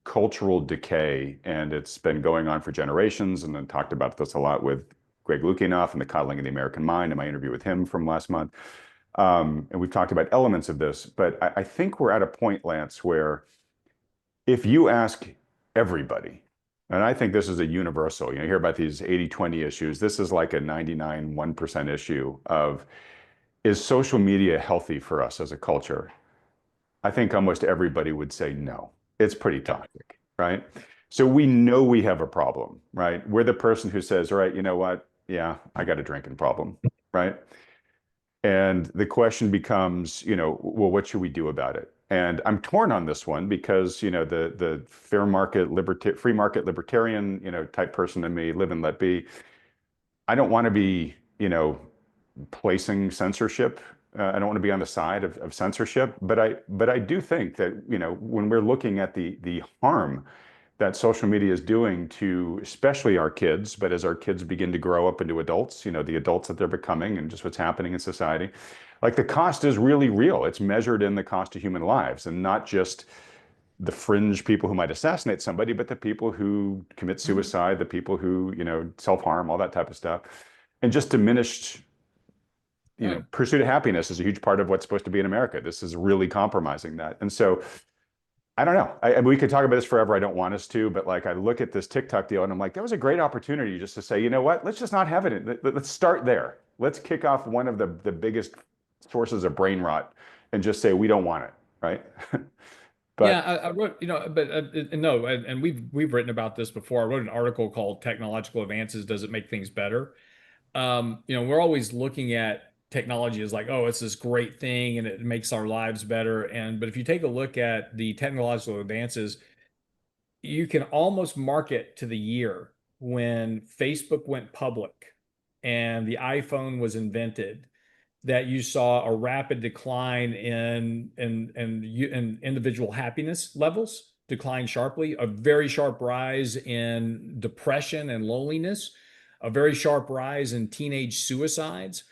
cultural decay, and it's been going on for generations. And then talked about this a lot with Greg Lukianoff and the coddling of the American mind in my interview with him from last month. And we've talked about elements of this, but I think we're at a point, Lance, where if you ask everybody, and I think this is a universal, you hear about these 80-20 issues. This is like a 99-1% issue of, is social media healthy for us as a culture? I think almost everybody would say no. It's pretty toxic, right? So we know we have a problem, right? We're the person who says, all right, you know what? Yeah, I got a drinking problem, right? And the question becomes, well, what should we do about it? And I'm torn on this one because, the fair market, free market libertarian, type person in me, live and let be. I don't want to be, placing censorship. I don't want to be on the side of censorship, but I do think that, when we're looking at the harm that social media is doing to especially our kids, but as our kids begin to grow up into adults, the adults that they're becoming and just what's happening in society, like the cost is really real. It's measured in the cost of human lives and not just the fringe people who might assassinate somebody, but the people who commit suicide, the people who, self-harm, all that type of stuff. And just diminished, pursuit of happiness is a huge part of what's supposed to be in America. This is really compromising that. And so I don't know. We could talk about this forever. I don't want us to, but like I look at this TikTok deal and I'm like, that was a great opportunity just to say, you know what? Let's just not have it. Let's start there. Let's kick off one of the biggest sources of brain rot and just say we don't want it, right? But yeah, I wrote, but no, and we've written about this before. I wrote an article called "Technological Advances Does It Make Things Better?" We're always looking at technology as like, oh, it's this great thing and it makes our lives better. But if you take a look at the technological advances, you can almost mark it to the year when Facebook went public and the iPhone was invented, that you saw a rapid decline in individual happiness levels decline sharply, a very sharp rise in depression and loneliness, a very sharp rise in teenage suicides.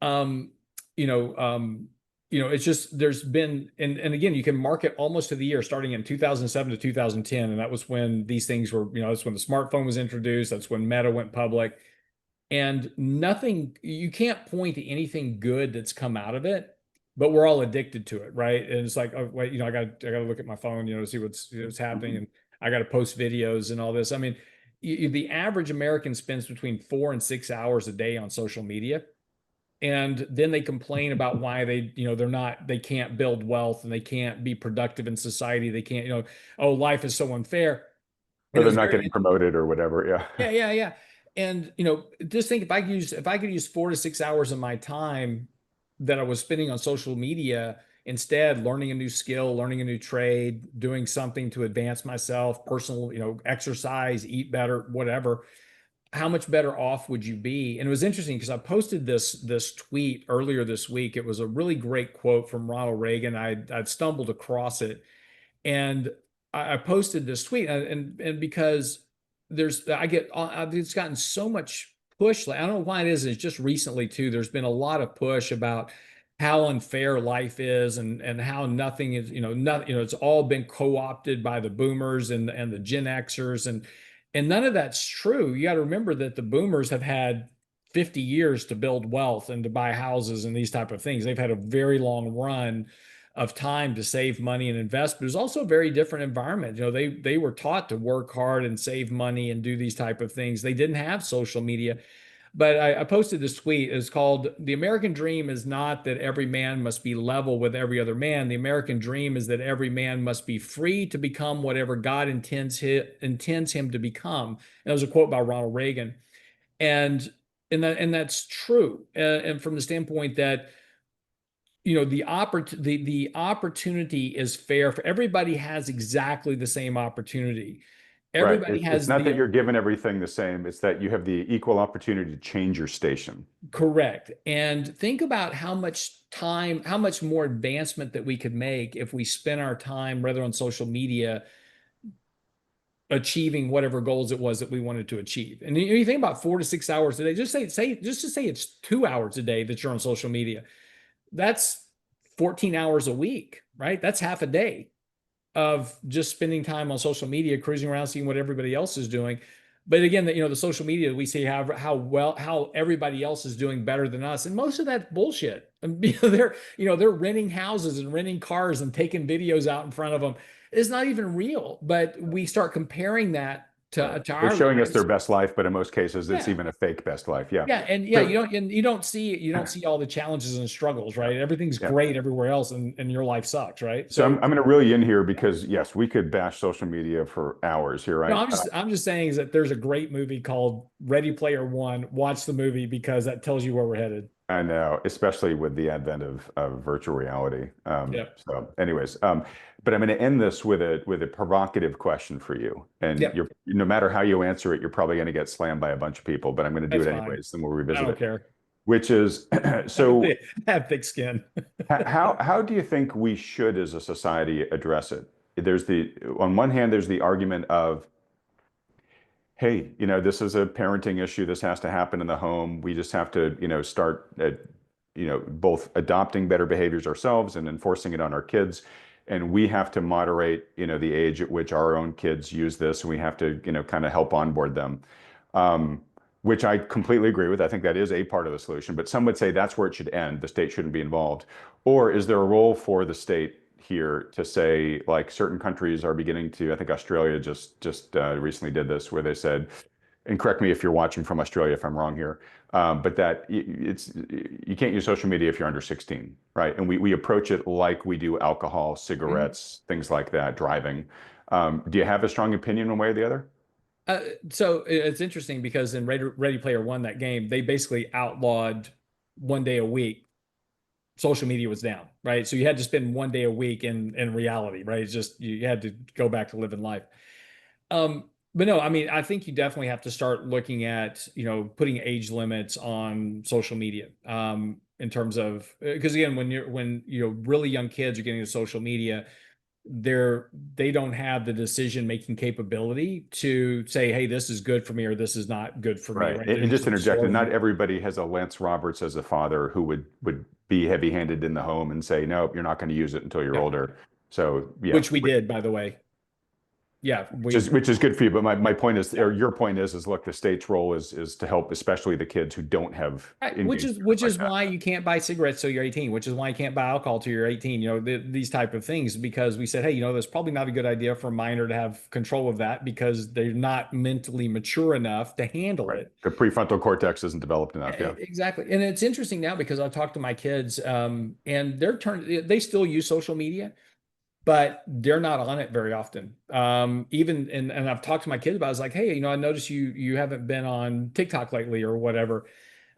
Um, you know, um, it's just there's been and again, you can mark it almost to the year starting in 2007 to 2010, and that was when these things were, that's when the smartphone was introduced, that's when Meta went public, and nothing, you can't point to anything good that's come out of it, but we're all addicted to it, right? And it's like, oh wait, I gotta look at my phone, to see what's happening, and I gotta post videos and all this. I mean, the average American spends between 4 and 6 hours a day on social media, and then they complain about why they can't build wealth and they can't be productive in society. They can't, oh, life is so unfair. or And it they're was not very getting promoted or whatever. Yeah. yeah, yeah, yeah. And just think, if I could use 4 to 6 hours of my time that I was spending on social media, instead learning a new skill, learning a new trade, doing something to advance myself, personal, exercise, eat better, whatever, how much better off would you be? And it was interesting because I posted this tweet earlier this week. It was a really great quote from Ronald Reagan. I'd stumbled across it, and I posted this tweet, and because it's gotten so much push. Like, I don't know why it is. It's just recently too. There's been a lot of push about how unfair life is, and how nothing is, nothing, it's all been co-opted by the boomers and the Gen Xers, and none of that's true. You got to remember that the boomers have had 50 years to build wealth and to buy houses and these type of things. They've had a very long run of time to save money and invest, but it's also a very different environment. They were taught to work hard and save money and do these type of things. They didn't have social media. But I posted this tweet. It's called, "The American Dream is not that every man must be level with every other man. The American dream is that every man must be free to become whatever God intends him to become." And that was a quote by Ronald Reagan. And that's true. And from the standpoint that the opportunity is fair for everybody, has exactly the same opportunity. Right. Everybody It's has not that the you're given everything the same. It's that you have the equal opportunity to change your station. correct. And think about how much more advancement that we could make if we spend our time rather on social media achieving whatever goals it was that we wanted to achieve. And you think about 4 to 6 hours a day, just to say it's 2 hours a day that you're on social media. That's 14 hours a week, right? That's half a day of just spending time on social media, cruising around, seeing what everybody else is doing. But again, the social media, we see how everybody else is doing better than us, and most of that's bullshit. And, they're renting houses and renting cars and taking videos out in front of them. It's not even real. But we start comparing that Right. to They're our showing us their lives. best life, but in most cases, it's Yeah. even a fake best life. Yeah. Yeah, and yeah, So, you don't see all the challenges and struggles, yeah, right? Everything's yeah. great everywhere else, and your life sucks, right? So So I'm going to reel you in here because yes, we could bash social media for hours here, no, right? I'm just saying is that there's a great movie called Ready Player One. Watch the movie because that tells you where we're headed. I know, especially with the advent of virtual reality. Yep. So, anyways, but I'm going to end this with a provocative question for you, and Yep. no matter how you answer it, you're probably going to get slammed by a bunch of people, but I'm going to do That's it fine. anyways. Then we'll I revisit don't it. care. Which is, I have so I have thick skin. how do you think we should, as a society, address it? On one hand, there's the argument of, hey, this is a parenting issue. This has to happen in the home. We just have to, start, both adopting better behaviors ourselves and enforcing it on our kids. And we have to moderate, the age at which our own kids use this. And we have to, kind of help onboard them, um, which I completely agree with. I think that is a part of the solution. But some would say that's where it should end. The state shouldn't be involved. Or is there a role for the state here to say, like certain countries are beginning to, I think Australia just recently did this, where they said, and correct me if you're watching from Australia if I'm wrong here, but that you can't use social media if you're under 16, right? And we approach it like we do alcohol, Mhm. cigarettes, things like that, driving. Do you have a strong opinion one way or the other? Uh, so it's interesting because in Ready Player One, that game, they basically outlawed 1 day a week. Social media was down, right? So you had to spend 1 day a week in reality, right? It's just you had to go back to living life. But no, I mean, I think you definitely have to start looking at, putting age limits on social media. In terms of because again, when really young kids are getting to social media, they don't have the decision making capability to say, hey, this is good for me or this is not good for me, Right. right? They're And just just interjecting, absorbing not it, everybody has a Lance Roberts as a father who would be heavy-handed in the home and say, nope, you're not going to use it until you're yeah, older. So yeah, which we did, by the way. Yeah, which is good for you. But my point is, or your point is look, the state's role is to help, especially the kids who don't have right, engagement which like is that. why you can't buy cigarettes till you're 18, which is why you can't buy alcohol till you're 18, these type of things, because we said, hey, that's probably not a good idea for a minor to have control of that because they're not mentally mature enough to handle Right. it. The prefrontal cortex isn't developed enough. Yeah. Exactly. And it's interesting now because I've talked to my kids, and they still use social media, but they're not on it very often. Even and I've talked to my kids about it. I was like, hey, I noticed you haven't been on TikTok lately or whatever.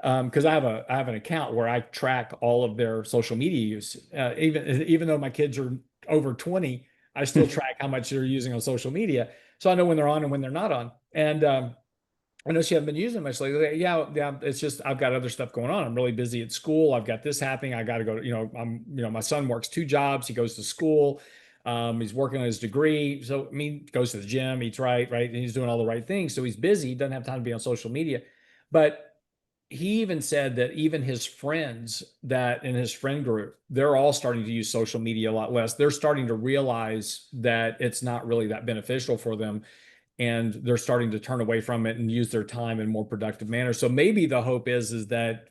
Because I have an account where I track all of their social media use. Even though my kids are over 20, I still track how much they're using on social media. So I know when they're on and when they're not on. And I know she hasn't been using much lately. Yeah, yeah. It's just I've got other stuff going on. I'm really busy at school. I've got this happening. I got to go. My son works 2 jobs. He goes to school. He's working on his degree. So I mean, goes to the gym, eats right, and he's doing all the right things. So he's busy. He doesn't have time to be on social media. But he even said that even his friends that in his friend group, they're all starting to use social media a lot less. They're starting to realize that it's not really that beneficial for them and they're starting to turn away from it and use their time in more productive manner. So maybe the hope is that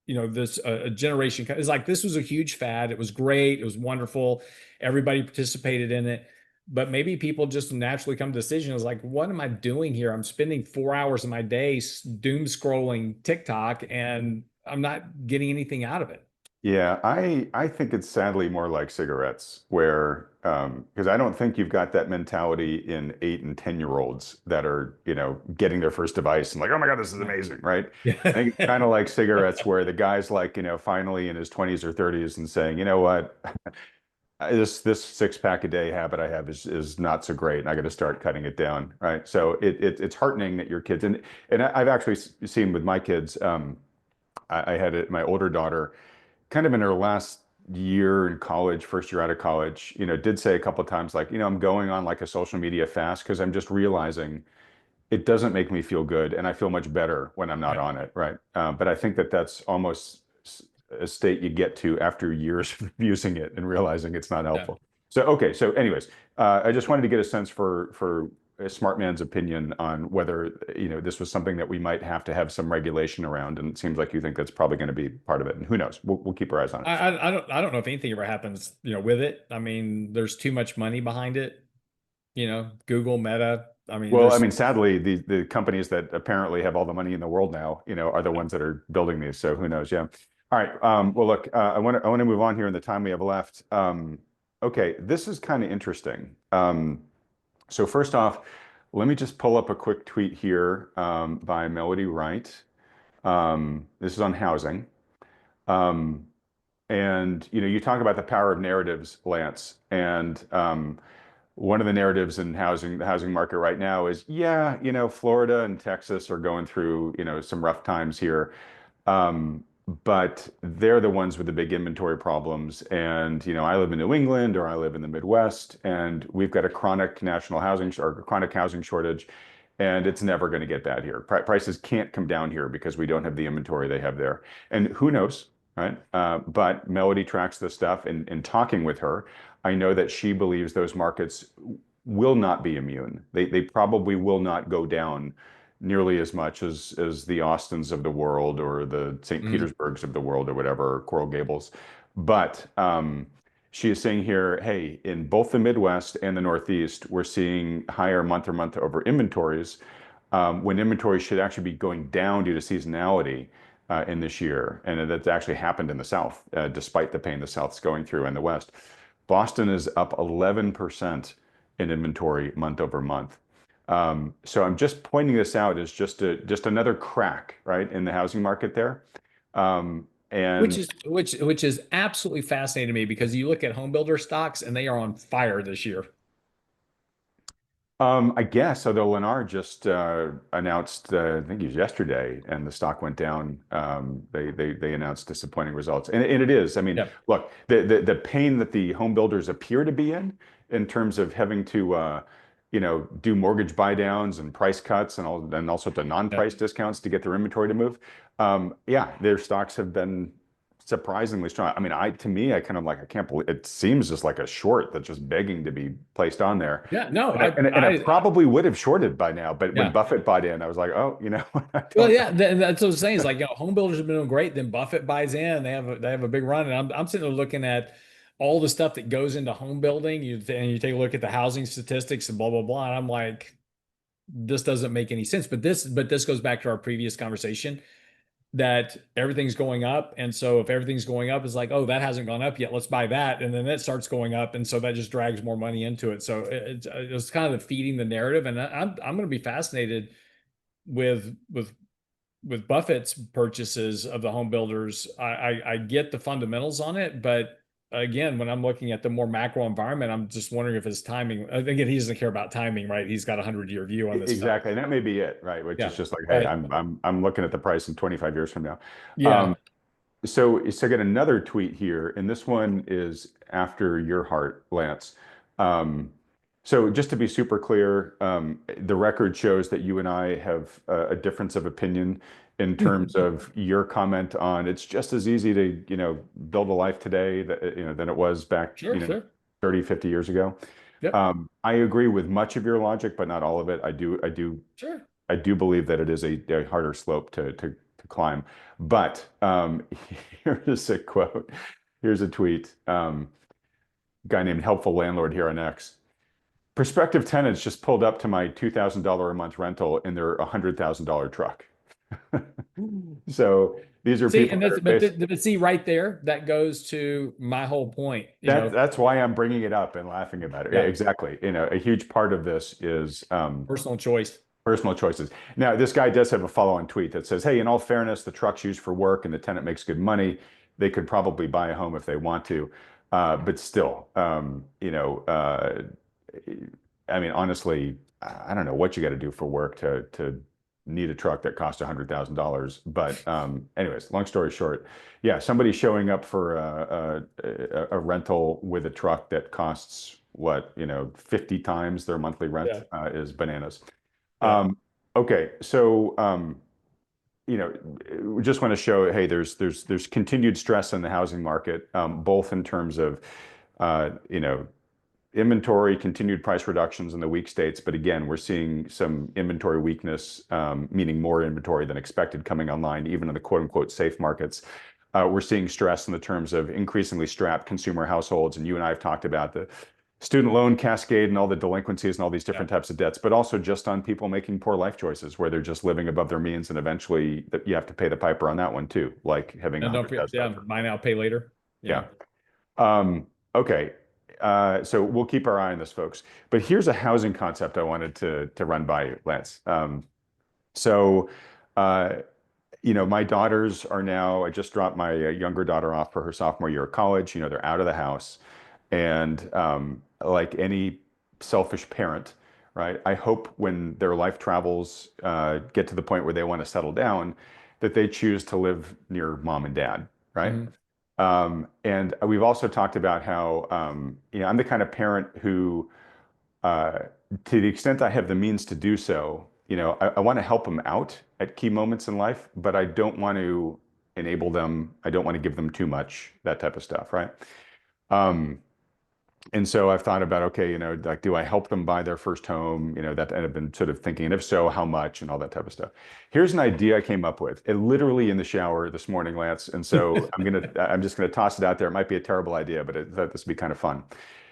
this a generation is like this was a huge fad. It was great. It was wonderful. Everybody participated in it. But maybe people just naturally come to decisions like, what am I doing here? I'm spending 4 hours of my day doom scrolling TikTok and I'm not getting anything out of it. Yeah, I think it's sadly more like cigarettes, where because I don't think you've got that mentality in 8 and 10-year-olds that are, getting their first device and like, oh my God, this is amazing, right? I think it's Yeah. kind of like cigarettes, where the guy's like, finally in his 20s or 30s and saying, you know what, this 6 pack a day habit I have is not so great, and I got to start cutting it down, right? So it's heartening that your kids and I've actually seen with my kids, I had my older daughter kind of in her last year in college, first year out of college, did say a couple of times, like, I'm going on like a social media fast because I'm just realizing it doesn't make me feel good, and I feel much better when I'm not Right. on it, right? But I think that that's almost a state you get to after years of using it and realizing it's not Yeah. helpful. So, okay. So anyways, I just wanted to get a sense for a smart man's opinion on whether, this was something that we might have to have some regulation around. And it seems like you think that's probably going to be part of it. And who knows? We'll keep our eyes on it. I don't know if anything ever happens, with it. I mean, there's too much money behind it. Google, Meta. I mean, Well, I there's mean, sadly, the companies that apparently have all the money in the world now, are the ones that are building these. So who knows? Yeah. All right. Well, look, I want to move on here in the time we have left. Okay, this is kind of interesting. So first off, let me just pull up a quick tweet here by Melody Wright. This is on housing. Um, and you talk about the power of narratives, Lance, and one of the narratives in the housing market right now is, yeah, Florida and Texas are going through, some rough times here. Um, but they're the ones with the big inventory problems. And, I live in New England or I live in the Midwest, and we've got a chronic national housing or chronic housing shortage, and it's never going to get bad here. Prices can't come down here because we don't have the inventory they have there. And who knows, right? But Melody tracks this stuff, and in talking with her, I know that she believes those markets will not be immune. They probably will not go down nearly as much as the Austins of the world or the St. Mhm. Petersburgs of the world or whatever, or Coral Gables. But she is saying here, hey, in both the Midwest and the Northeast, we're seeing higher month over inventories, when inventories should actually be going down due to seasonality in this year. And that's actually happened in the South, despite the pain the South's going through in the West. Boston is up 11% in inventory month over month. So I'm just pointing this out as just another crack, right, in the housing market there. which And is which is absolutely fascinating to me because you look at home builder stocks and they are on fire this year. I guess, although Lennar just announced, I think it was yesterday, and the stock went down. They announced disappointing results, and it is. I mean, Yeah. look, the pain that the home builders appear to be in terms of having to, do mortgage buy downs and price cuts and all sorts of Yeah. non-price discounts to get their inventory to move. Yeah, their stocks have been surprisingly strong. I mean, to me, I kind of like, I can't believe it seems just like a short that's just begging to be placed on there. Yeah. No, And I probably would have shorted by now, but when yeah. Buffett bought in, I was like, oh, I Well, don't yeah, that's what I'm saying. Is like, home builders have been doing great. Then Buffett buys in. They have a big run, and I'm sitting there looking at all the stuff that goes into home building. And you take a look at the housing statistics and blah blah blah. And I'm like, this doesn't make any sense. But this goes back to our previous conversation that everything's going up, and so if everything's going up, it's like, oh, that hasn't gone up yet. Let's buy that, and then that starts going up, and so that just drags more money into it. So it's kind of feeding the narrative, and I'm going to be fascinated with Buffett's purchases of the home builders. I get the fundamentals on it, but again, when I'm looking at the more macro environment, I'm just wondering if his timing. Again, he doesn't care about timing, right? He's got a 100-year view on this stuff. exactly, and that may be it, right? Which is Yeah, just like, hey, but I'm looking at the price in 25 years from now. yeah. Um, so I got another tweet here, and this one is after your heart, Lance. Um, so just to be super clear, the record shows that you and I have a difference of opinion in terms of your comment on it's just as easy to, build a life today that, than it was back, Sure, sure. 30, 50 years ago. Yep, I agree with much of your logic, but not all of it. sure. I do believe that it is a harder slope to climb. But here's a quote. Here's a tweet. Guy named Helpful Landlord here on X. Prospective tenants just pulled up to my $2,000 a month rental in their $100,000 truck. So these are See, people and that that's are based. but see right there, that goes to my whole point. That's why I'm bringing it up and laughing about it. Yeah, Yeah, exactly. A huge part of this is personal choice. personal choices. Now, this guy does have a follow-on tweet that says, hey, in all fairness, the truck's used for work and the tenant makes good money. They could probably buy a home if they want to. But still, I mean, honestly, I don't know what you got to do for work to need a truck that costs $100,000. But anyways, long story short, yeah, somebody showing up for a rental with a truck that costs what, 50 times their monthly rent Yeah, is bananas. yeah. Okay, so we just want to show, hey, there's continued stress in the housing market, both in terms of, inventory, continued price reductions in the weak states. But again, we're seeing some inventory weakness, meaning more inventory than expected coming online, even in the quote unquote safe markets. We're seeing stress in the terms of increasingly strapped consumer households. And you and I have talked about the student loan cascade and all the delinquencies and all these Yeah. different types of debts, but also just on people making poor life choices where they're just living above their means. And eventually you have to pay the piper on that one too, like having a And don't hundred forget, thousand yeah, dollars. buy now, pay later. Yeah. Yeah. Okay. So we'll keep our eye on this, folks. But here's a housing concept I wanted to run by you, Lance. So, uh, my daughters are now, I just dropped my younger daughter off for her sophomore year of college. They're out of the house. And like any selfish parent, right, I hope when their life travels get to the point where they want to settle down, that they choose to live near mom and dad, right? Mhm. And we've also talked about how, I'm the kind of parent who, uh, to the extent I have the means to do so, I want to help them out at key moments in life, but I don't want to enable them. I don't want to give them too much, that type of stuff, right? Um, and so I've thought about, okay, like, do I help them buy their first home? That, and I've been sort of thinking, and if so, how much and all that type of stuff. Here's an idea I came up with, it literally in the shower this morning, Lance. And so I'm just gonna toss it out there. It might be a terrible idea, but I thought this would be kind of fun.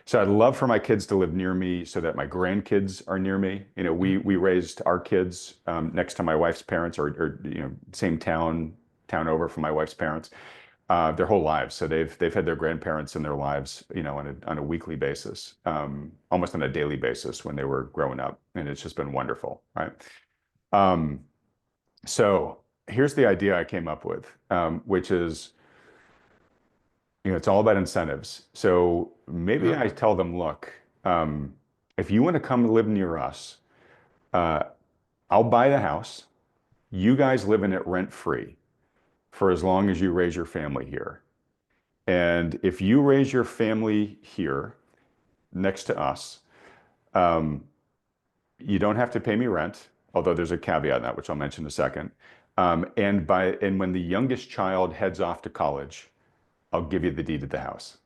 So I'd love for my kids to live near me so that my grandkids are near me. We raised our kids next to my wife's parents, or same town over from my wife's parents their whole lives. So they've had their grandparents in their lives, on a weekly basis, almost on a daily basis when they were growing up, and it's just been wonderful, right? Um, so here's the idea I came up with, which is, it's all about incentives. So maybe Uh-huh. I tell them, look, if you want to come live near us, uh, I'll buy the house. You guys live in it rent free for as long as you raise your family here. And if you raise your family here next to us, um, you don't have to pay me rent, although there's a caveat in that, which I'll mention in a second. And when the youngest child heads off to college, I'll give you the deed to the house.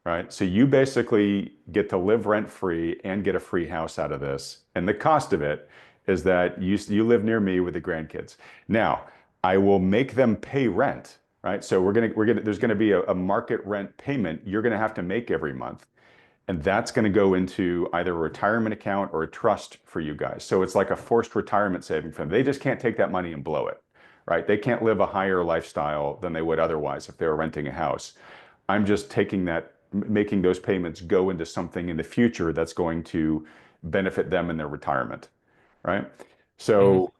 Right? So you basically get to live rent free and get a free house out of this. And the cost of it is that you live near me with the grandkids. Now, I will make them pay rent, right? So there's gonna be a market rent payment you're gonna have to make every month. And that's going to go into either a retirement account or a trust for you guys. So it's like a forced retirement saving for them. They just can't take that money and blow it, right? They can't live a higher lifestyle than they would otherwise if they were renting a house. I'm just taking that, making those payments go into something in the future that's going to benefit them in their retirement, right? Mhm. So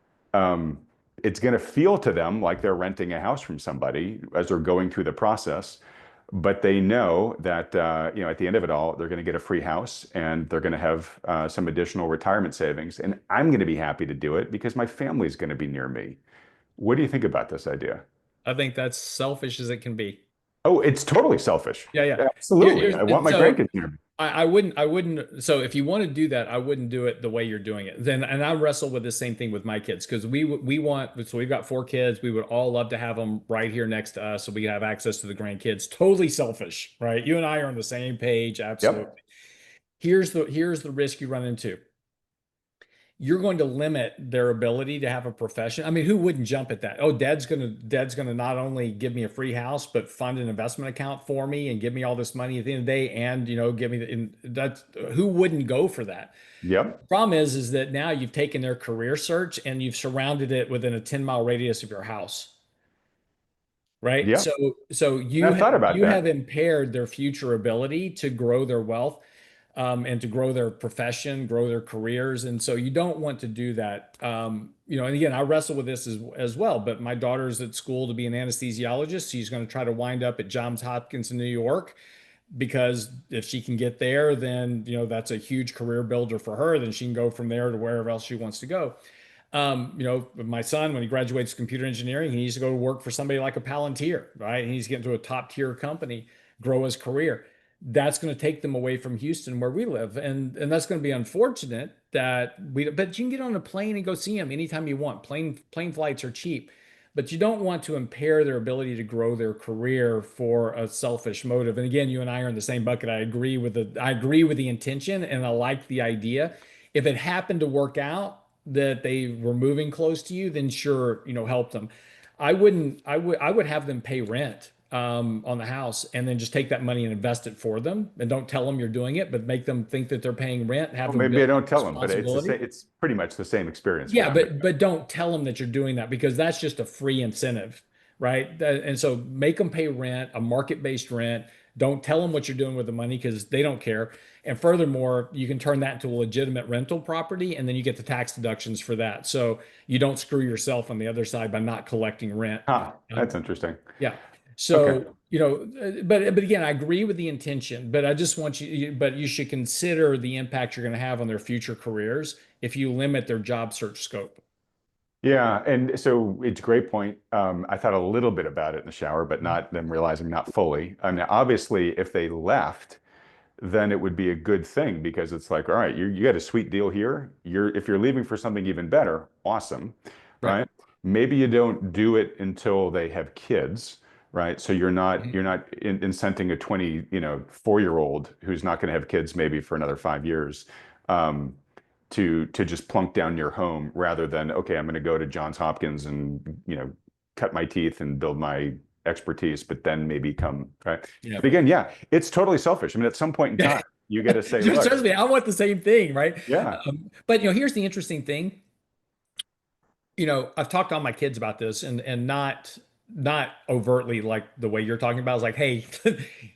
it's going to feel to them like they're renting a house from somebody as they're going through the process, but they know that at the end of it all, they're going to get a free house and they're going to have some additional retirement savings. And I'm going to be happy to do it because my family is going to be near me. What do you think about this idea? I think that's selfish as it can be. Oh, it's totally selfish. Yeah, yeah. Absolutely. I want my So grandkids near me. I wouldn't. So if you want to do that, I wouldn't do it the way you're doing it. Then, and I wrestle with the same thing with my kids because we want. So we've got four kids. We would all love to have them right here next to us, so we have access to the grandkids. Totally selfish, right? You and I are on the same page. Absolutely. Yep. Here's the risk you run into. You're going to limit their ability to have a profession. I mean, who wouldn't jump at that? Oh, dad's gonna not only give me a free house, but fund an investment account for me and give me all this money at the end of the day, and give me that's who wouldn't go for that. Yep. Problem is that now you've taken their career search and you've surrounded it within a 10-mile radius of your house, right? Yep. So And you I've thought about you have that. impaired their future ability to grow their wealth, and to grow their profession, grow their careers, and so you don't want to do that. And again, I wrestle with this as well. But my daughter's at school to be an anesthesiologist. She's going to try to wind up at Johns Hopkins in New York because if she can get there, then that's a huge career builder for her. Then she can go from there to wherever else she wants to go. My son, when he graduates computer engineering, he needs to go to work for somebody like a Palantir, right? He needs to get into a top tier company, grow his career. That's going to take them away from Houston, where we live, and that's going to be unfortunate that we. But you can get on a plane and go see him anytime you want. Plane flights are cheap, but you don't want to impair their ability to grow their career for a selfish motive. And again, you and I are in the same bucket. I agree with the intention and I like the idea. If it happened to work out that they were moving close to you, then sure, help them. I would have them pay rent on the house and then just take that money and invest it for them. And don't tell them you're doing it, but make them think that they're paying rent, have Well, them maybe I build don't tell them, but it's the responsibility. same. It's pretty much the same experience for Yeah, them. but don't tell them that you're doing that because that's just a free incentive, right? And so make them pay rent, a market-based rent. Don't tell them what you're doing with the money because they don't care. And furthermore, you can turn that into a legitimate rental property, and then you get the tax deductions for that. So you don't screw yourself on the other side by not collecting rent. That's interesting. Yeah. Okay. So, but again, I agree with the intention, but I just want but you should consider the impact you're going to have on their future careers if you limit their job search scope. Yeah, and so it's a great point. I thought a little bit about it in the shower, but not then realizing not fully. I mean, obviously, if they left, then it would be a good thing because it's like, all right, you got a sweet deal here. If you're leaving for something even better, awesome, Right. right? Maybe you don't do it until they have kids, right? So you're not Mhm. you're not incenting a 20, 4-year-old who's not going to have kids maybe for another 5 years, um, to just plunk down your home rather than, okay, I'm going to go to Johns Hopkins and cut my teeth and build my expertise, but then maybe come, right? Yeah. But again, yeah, it's totally selfish. I mean, at some point in time, you got to say, Just look, trust me, I want the same thing, right? yeah, But here's the interesting thing. I've talked to all my kids about this and not overtly like the way you're talking about. It's like, hey,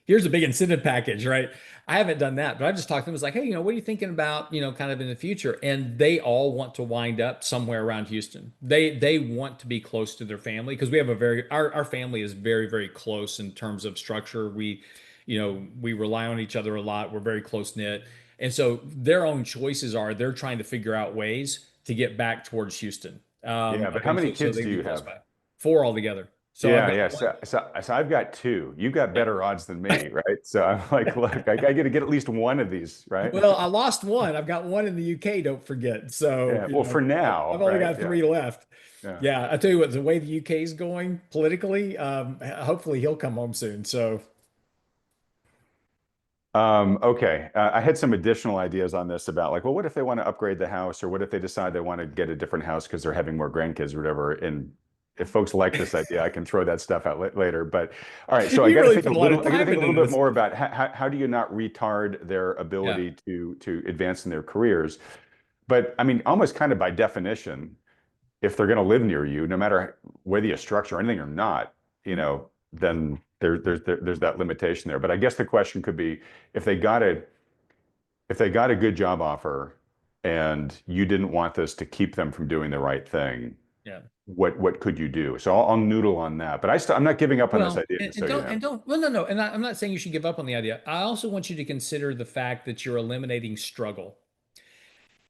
here's a big incentive package, right? I haven't done that, but I just talked to them. It's like, hey, what are you thinking about, kind of in the future? And they all want to wind up somewhere around Houston. They want to be close to their family because we have our family is very, very close in terms of structure. We rely on each other a lot. We're very close knit. And so their own choices are they're trying to figure out ways to get back towards Houston. yeah. But how Okay, many so kids they do can be you close have? by. Four altogether. So I've Yeah, got yeah. one. So I've got two. You've got Yeah. better odds than me, right? So I'm like, look, I got to get at least one of these, right? Well, I lost one. I've got one in the UK, don't forget. So, Yeah. Well, for I've now, only right? got Yeah, three left. yeah. Yeah, I tell you what, the way the UK is going politically, hopefully he'll come home soon. So, Okay. I had some additional ideas on this about like, well, what if they want to upgrade the house, or what if they decide they want to get a different house because they're having more grandkids or whatever? And if folks like this idea, I can throw that stuff out later. But all right, so you really put a lot of I got to time think a into little bit this. more about how do you not retard their Yeah. ability to advance in their careers? But I mean, almost kind of by definition, if they're going to live near you, no matter whether you structure anything or not, then there's that limitation there. But I guess the question could be if they got a if they got a good job offer and you didn't want this to keep them from doing the right thing, Yeah. what could you do? So I'll noodle on that. But I'm not giving up on this Well, idea, and, just and so you don't know. and don't well, no, and I'm not saying you should give up on the idea. I also want you to consider the fact that you're eliminating struggle.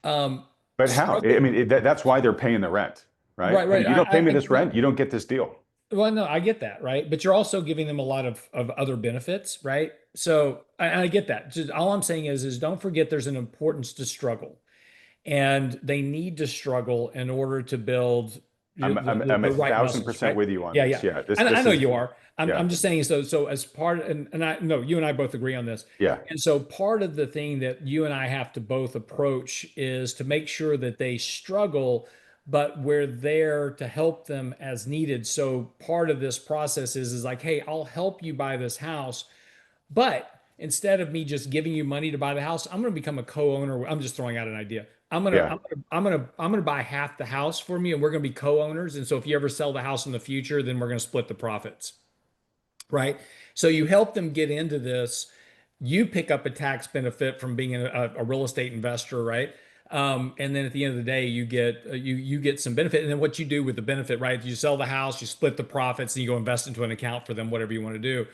But how? I Struggle, mean, that's why they're paying the rent, right? right, Hey, right. you don't pay me this No, rent, you don't get this deal. well, no, I get that, right? But you're also giving them a lot of other benefits, right? So I get that. Just all I'm saying is don't forget there's an importance to struggle, and they need to struggle in order to build I'm the a right thousand muscles, percent right? with you on Yeah, this. yeah. Yeah, I this know is you are. I'm yeah, just saying so as part and I no, you and I both agree on this. yeah. And so part of the thing that you and I have to both approach is to make sure that they struggle, but we're there to help them as needed. So part of this process is like, hey, I'll help you buy this house, but instead of me just giving you money to buy the house, I'm going to become a co-owner. I'm just throwing out an idea. Yeah, I'm gonna buy half the house for me, and we're going to be co-owners. And so if you ever sell the house in the future, then we're going to split the profits, right? So you help them get into this. You pick up a tax benefit from being a real estate investor, right? And then at the end of the day, you get some benefit. And then what you do with the benefit, right? You sell the house, you split the profits, and you go invest into an account for them, whatever you want to do.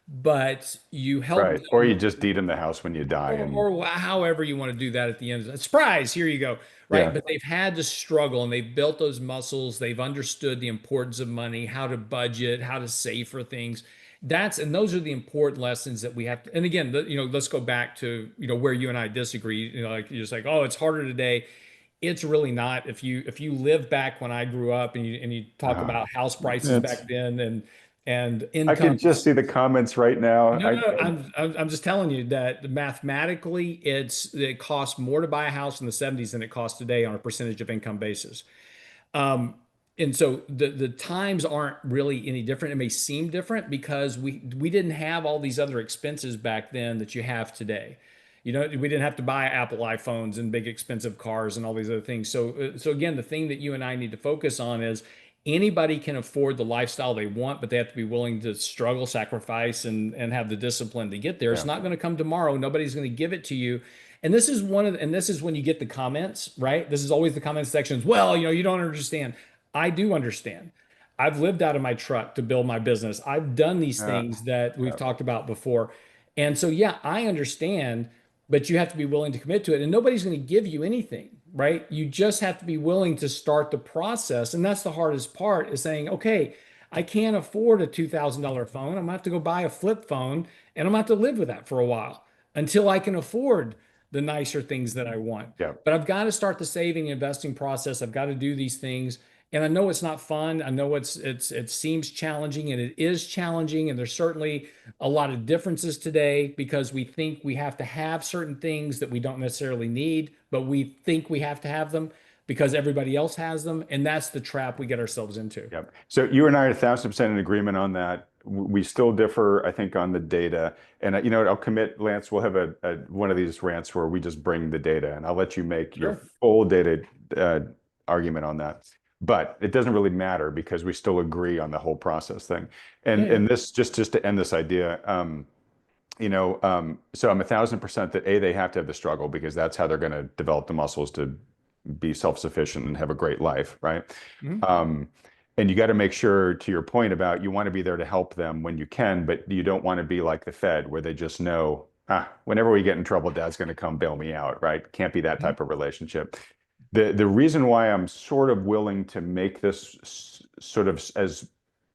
But you help right. Or them you just deed them the house when you die, and or however you want to do that at the end. Surprise, here you go. Right. yeah, But they've had to struggle and they've built those muscles. They've understood the importance of money, how to budget, how to save for things. And those are the important lessons that we have to. And again, let's go back to, where you and I disagree. Like you're just like, oh, it's harder today. it's really not. If you live back when I grew up and you talk Uh, about house prices it's, back then and I can just incomes. see the comments right now. No, no, I'm just telling you that mathematically it costs more to buy a house in the 70s than it costs today on a percentage of income basis. Um, and so the times aren't really any different. It may seem different because we didn't have all these other expenses back then that you have today. We didn't have to buy Apple iPhones and big expensive cars and all these other things. So again, the thing that you and I need to focus on is anybody can afford the lifestyle they want, but they have to be willing to struggle, sacrifice, and have the discipline to get there. It's Yeah, not going to come tomorrow. Nobody's going to give it to you. And this is when you get the comments, right? This is always the comment sections. Well, you don't understand. I do understand. I've lived out of my truck to build my business. I've done these yeah, things that we've yeah, talked about before. And so, yeah, I understand, but you have to be willing to commit to it. And nobody's going to give you anything, right? You just have to be willing to start the process. And that's the hardest part is saying, okay, I can't afford a $2,000 phone. I'm going to have to go buy a flip phone and I'm going to have to live with that for a while until I can afford the nicer things that I want. yeah. But I've got to start the saving investing process. I've got to do these things. And I know it's not fun. I know it seems challenging and it is challenging. And there's certainly a lot of differences today because we think we have to have certain things that we don't necessarily need, but we think we have to have them because everybody else has them. And that's the trap we get ourselves into. Yep. So you and I are 1,000% in agreement on that. We still differ, I think, on the data. And you know what? I'll commit, Lance. We'll have a one of these rants where we just bring the data, and I'll let you make your Sure. full data argument on that. But it doesn't really matter because we still agree on the whole process thing. Yeah, And yeah. and this just to end this idea, so I'm 1,000% that A, they have to have the struggle because that's how they're going to develop the muscles to be self-sufficient and have a great life, right? Mhm. Um, and you got to make sure, to your point about you want to be there to help them when you can, but you don't want to be like the Fed where they just know, whenever we get in trouble, Dad's going to come bail me out, right? Can't be that Mhm. type of relationship. The reason why I'm sort of willing to make this sort of as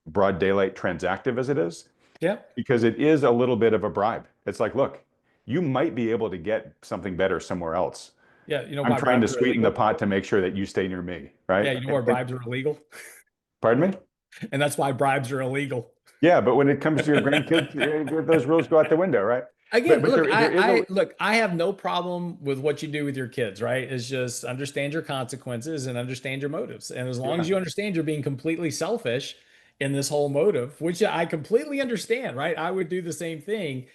broad daylight transactive as it is, Yeah. because it is a little bit of a bribe. It's like, look, you might be able to get something better somewhere else. Yeah. You know I'm why trying to bribes are sweeten the illegal? pot to make sure that you stay near me, Yeah. right? You know why bribes are illegal? Pardon me? And that's why bribes are illegal. Yeah, but when it comes to your grandkids, those rules go out the window, right? But Again, but look, there is a I have no problem with what you do with your kids, right? It's just understand your consequences and understand your motives. And as long as yeah, you understand you're being completely selfish in this whole motive, which I completely understand, right? I would do the same thing.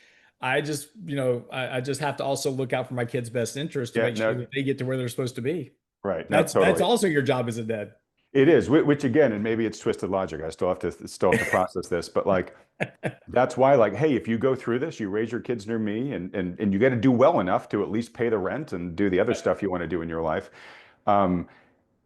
I just have to also look out for my kids' best interest to yeah, make sure no, that they get to where they're supposed to be. right, no, That's totally. also your job as a dad. It is, which again, and maybe it's twisted logic. I still have to process this, but like that's why, like, hey, if you go through this, you raise your kids near me, and you got to do well enough to at least pay the rent and do the other stuff you want to do in your life. Um,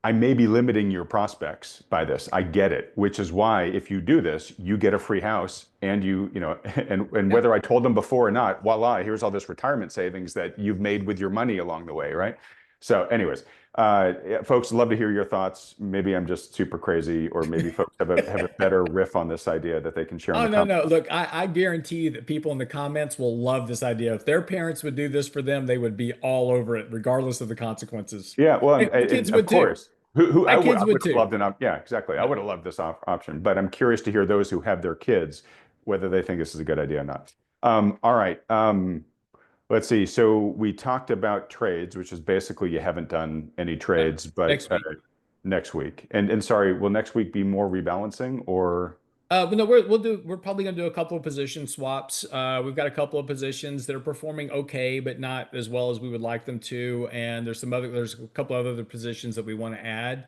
I may be limiting your prospects by this. I get it, which is why if you do this, you get a free house and and Yeah. whether I told them before or not, voila, here's all this retirement savings that you've made with your money along the way, right? So anyways, yeah, folks, love to hear your thoughts. Maybe I'm just super crazy, or maybe folks have a better riff on this idea that they can share in Oh, the no, comments. no. Look, I guarantee you that people in the comments will love this idea. If their parents would do this for them, they would be all over it, regardless of the consequences. Yeah, well, And my kids of would too. course. Who My I kids would would have too. loved yeah, exactly. I Yeah. would have loved this option, but I'm curious to hear those who have their kids, whether they think this is a good idea or not. All right. Let's see. So we talked about trades, which is basically you haven't done any No, trades, but next week. next week. And sorry, will next week be more rebalancing or But no, we're probably gonna do a couple of position swaps. We've got a couple of positions that are performing okay, but not as well as we would like them to. And there's a couple of other positions that we want to add.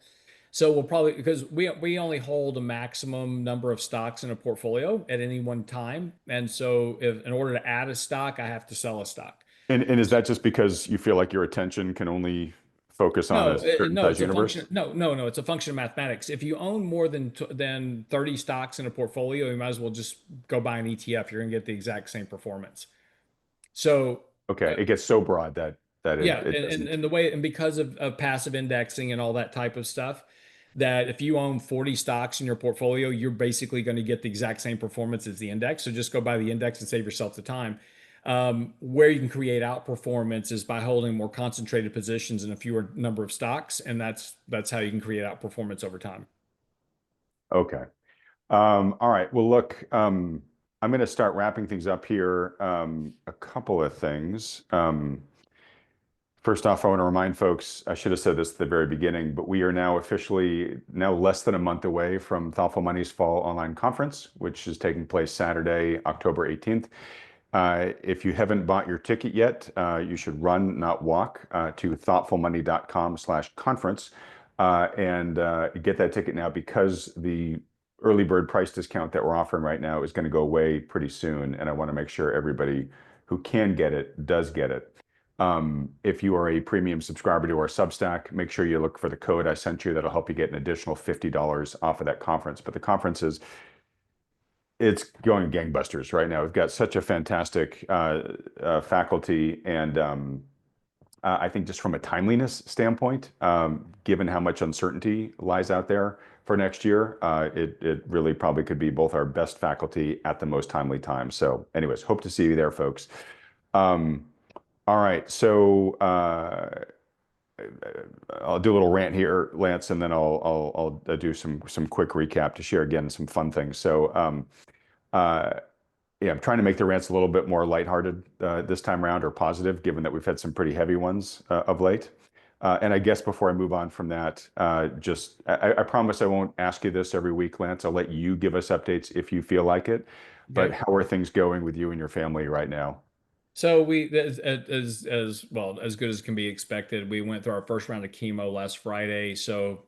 So we'll probably because we only hold a maximum number of stocks in a portfolio at any one time. And so if in order to add a stock, I have to sell a stock. and is that just because you feel like your attention can only focus on a certain No, size it's a function. universe? No, it's a function of mathematics. If you own more than 30 stocks in a portfolio, you might as well just go buy an ETF. You're going to get the exact same performance. So, Okay, uh, it gets so broad that yeah, it doesn't. and the way and because of passive indexing and all that type of stuff, that if you own 40 stocks in your portfolio, you're basically going to get the exact same performance as the index. So just go buy the index and save yourself the time. Where you can create outperformance is by holding more concentrated positions in a fewer number of stocks, and that's how you can create outperformance over time. Okay. All right. Well, look, I'm going to start wrapping things up here. A couple of things. First off, I want to remind folks, I should have said this at the very beginning, but we are now officially now less than a month away from Thoughtful Money's Fall Online Conference, which is taking place Saturday, October 18th. If you haven't bought your ticket yet, you should run, not walk, to thoughtfulmoney.com/conference and get that ticket now because the early bird price discount that we're offering right now is going to go away pretty soon. And I want to make sure everybody who can get it does get it. If you are a premium subscriber to our Substack, make sure you look for the code I sent you. That'll help you get an additional $50 off of that conference. But the conference it's going gangbusters right now. We've got such a fantastic faculty, and I think just from a timeliness standpoint, given how much uncertainty lies out there for next year, it really probably could be both our best faculty at the most timely time. So anyways, hope to see you there, folks. All right, so I'll do a little rant here, Lance, and then I'll do some quick recap to share again some fun things. So yeah, I'm trying to make the rants a little bit more lighthearted this time around, or positive, given that we've had some pretty heavy ones of late. And I guess before I move on from that, I promise I won't ask you this every week, Lance. I'll let you give us updates if you feel like it. But Okay. how are things going with you and your family right now? So we, as well as good as can be expected, we went through our first round of chemo last Friday. So,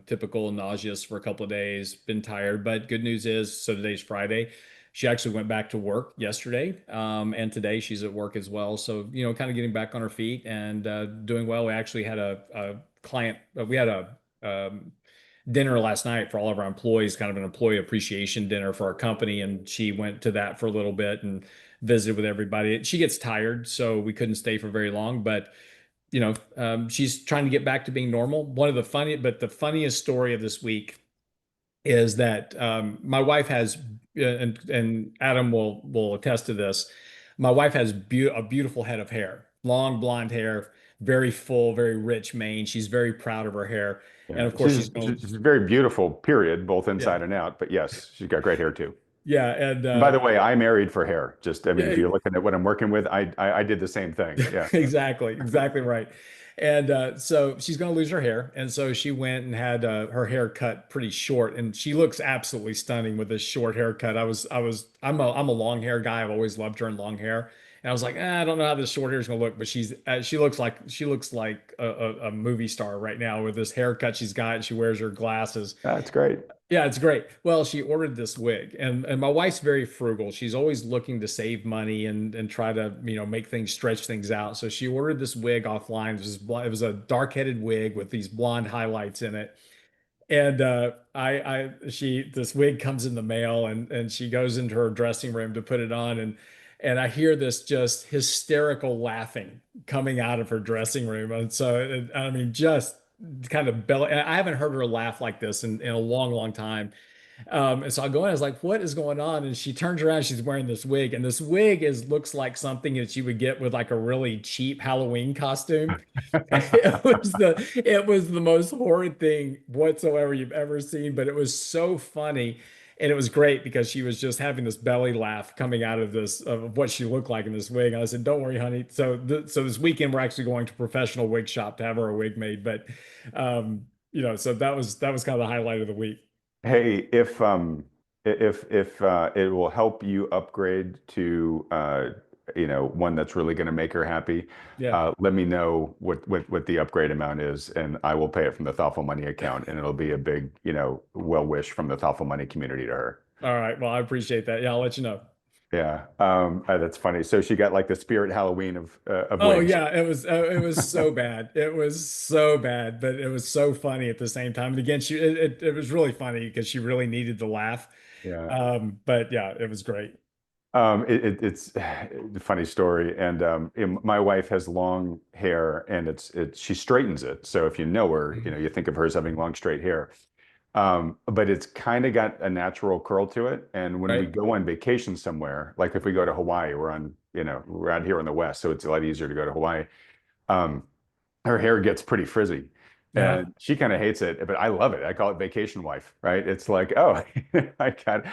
typical nauseous for a couple of days, been tired, but good news is, so today's Friday. She actually went back to work yesterday, and today she's at work as well. So, kind of getting back on her feet and doing well. We actually had a client, we had a dinner last night for all of our employees, kind of an employee appreciation dinner for our company. And she went to that for a little bit and visited with everybody. She gets tired, so we couldn't stay for very long, but she's trying to get back to being normal. The funniest story of this week is that my wife has, and Adam will attest to this. My wife has a beautiful head of hair, long blonde hair, very full, very rich mane. She's very proud of her hair, and Yeah, of course she's going. she's very beautiful, period, both Yeah, inside and out. But yes, she's got great hair too. yeah, and And by the way, I married for hair. Just, I mean, if yeah, you're looking at what I'm working with, I did the same thing. Yeah. exactly right. And so she's going to lose her hair, and so she went and had her hair cut pretty short, and she looks absolutely stunning with this short haircut. I'm a long hair guy. I've always loved her in long hair, and I was like, I don't know how this short hair is going to look, but she looks like a movie star right now with this haircut she's got. And she wears her glasses. That's great. Yeah, it's great. Well, she ordered this wig, and my wife's very frugal. She's always looking to save money and try to, make things, stretch things out. So she ordered this wig offline. It was a dark-headed wig with these blonde highlights in it. And this wig comes in the mail, and she goes into her dressing room to put it on, and I hear this just hysterical laughing coming out of her dressing room. And so, I mean, just kind of belly. I haven't heard her laugh like this in a long, long time. And so I go in, I was like, what is going on? And she turns around, she's wearing this wig, and this wig looks like something that you would get with like a really cheap Halloween costume. It was the most horrid thing whatsoever you've ever seen, but it was so funny. And it was great because she was just having this belly laugh coming out of this of what she looked like in this wig. And I said, "Don't worry, honey." So this weekend we're actually going to a professional wig shop to have her a wig made. But so that was kind of the highlight of the week. Hey, if it will help you upgrade to one that's really going to make her happy, Yeah. let me know what the upgrade amount is, and I will pay it from the Thoughtful Money account, and it'll be a big well wish from the Thoughtful Money community to her. All right. Well, I appreciate that. Yeah, I'll let you know. Yeah, that's funny. So she got like the spirit Halloween of Oh wigs. yeah, it was so bad. It was so bad, but it was so funny at the same time. And again, it was really funny because she really needed the laugh. Yeah. But yeah, it was great. It's a funny story, and my wife has long hair, and she straightens it. So if you know her, you think of her as having long straight hair. But it's kind of got a natural curl to it. And when we Right. go on vacation somewhere, like if we go to Hawaii, we're out here in the West, so it's a lot easier to go to Hawaii. Um, her hair gets pretty frizzy. Uh-huh. And she kind of hates it, but I love it. I call it vacation wife, right? It's like, oh, I got,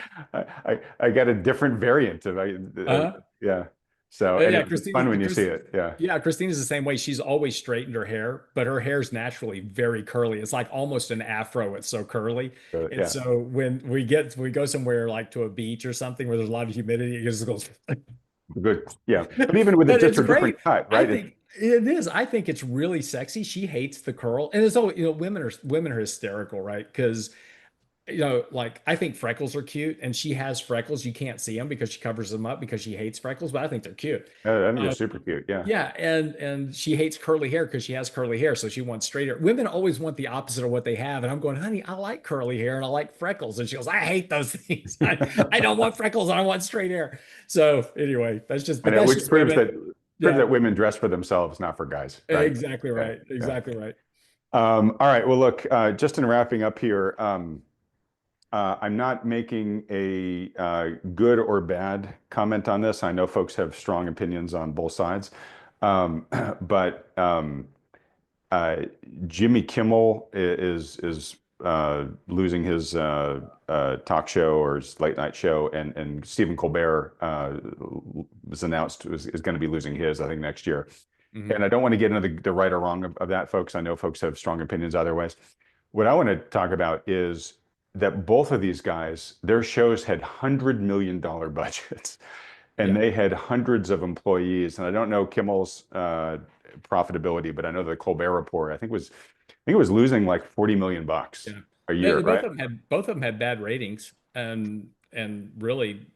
I got a different variant Uh-huh. yeah. So Yeah, anyway, it's fun Christine, when you see Chris, it. Yeah. yeah, Christina's the same way. She's always straightened her hair, but her hair's naturally very curly. It's like almost an afro. It's so curly. So, And yeah. so when we go somewhere like to a beach or something where there's a lot of humidity, it just goes. Good. Yeah. But even with it But just it's a different great. cut, I right? think it is. I think it's really sexy. She hates the curl. And it's all, women are hysterical, right? Because like I think freckles are cute, and she has freckles. You can't see them because she covers them up because she hates freckles, but I think they're cute. I think they're Uh, super cute. Yeah. yeah, and she hates curly hair because she has curly hair, so she wants straight hair. Women always want the opposite of what they have, and I'm going, honey, I like curly hair and I like freckles, and she goes, I hate those things. I don't want freckles, I want straight hair. So anyway, I but know, that's which just women. proves Yeah, that women dress for themselves, not for guys, right? exactly Yeah. right, Yeah. exactly right. All right. Well, look, just in wrapping up here, I'm not making a good or bad comment on this. I know folks have strong opinions on both sides. Um, but uh, Jimmy Kimmel is losing his talk show or his late night show, and Stephen Colbert was announced is going to be losing his, I think, next year. Mhm. And I don't want to get into the right or wrong of that, folks. I know folks have strong opinions either ways. What I want to talk about is that both of these guys, their shows had $100 million budgets, and Yeah, they had hundreds of employees. And I don't know Kimmel's profitability, but I know the Colbert Report, I think it was losing like 40 million bucks yeah. a year, Both right? of them had bad ratings, and really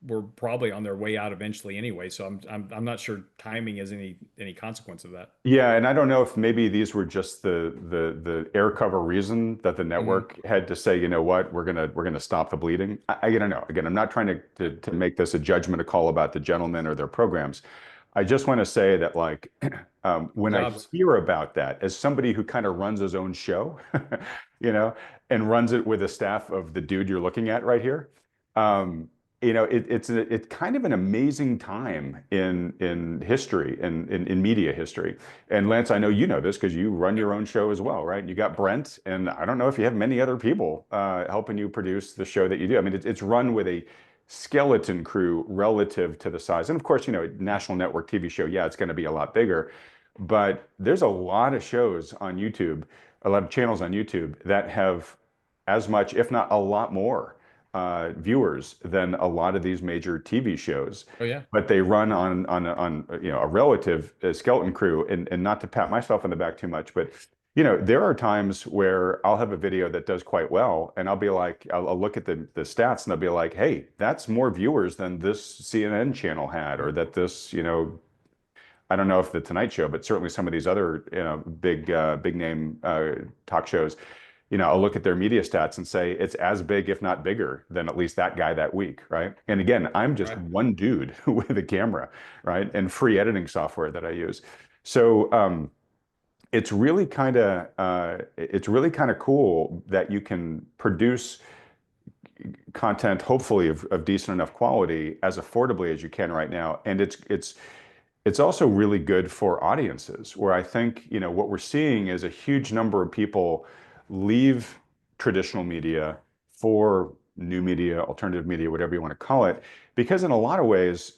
were probably on their way out eventually anyway. So I'm not sure timing is any consequence of that. Yeah, and I don't know if maybe these were just the air cover reason that the Mhm. network had to say, you know what, we're gonna stop the bleeding. I don't know. Again, I'm not trying to make this a judgment, a call about the gentlemen or their programs. I just want to say that like when I Jobs. hear about that, as somebody who kind of runs his own show, you know, and runs it with a staff of the dude you're looking at right here, um, it's kind of an amazing time in history and in media history. And Lance, I know you know this because you run your own show as well, right? You got Brent, and I don't know if you have many other people helping you produce the show that you do. I mean, it's run with a skeleton crew relative to the size. And of course, national network TV show, yeah, it's going to be a lot bigger. But there's a lot of shows on YouTube, a lot of channels on YouTube that have as much, if not a lot more, viewers than a lot of these major TV shows. Oh yeah. But they run on a relative skeleton crew, and not to pat myself on the back too much, but there are times where I'll have a video that does quite well, and I'll be like, I'll look at the stats, and I'll be like, hey, that's more viewers than this CNN channel had, or that this, I don't know if the Tonight Show, but certainly some of these other, big name talk shows, I'll look at their media stats and say it's as big, if not bigger, than at least that guy that week, right? And again, I'm just Right. one dude with a camera, right? And free editing software that I use. So it's really kind of cool that you can produce content, hopefully of decent enough quality as affordably as you can right now. And it's also really good for audiences where I think, what we're seeing is a huge number of people leave traditional media for new media, alternative media, whatever you want to call it, because in a lot of ways,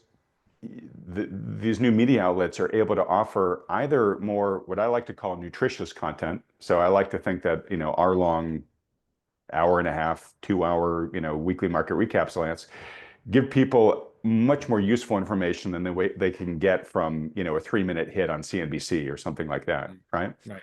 these new media outlets are able to offer either more what I like to call nutritious content. So I like to think that, our long hour and a half, 2 hour, weekly market recaps, Lance, give people much more useful information than the way they can get from, a 3 minute hit on CNBC or something like that, Mhm. right? Right.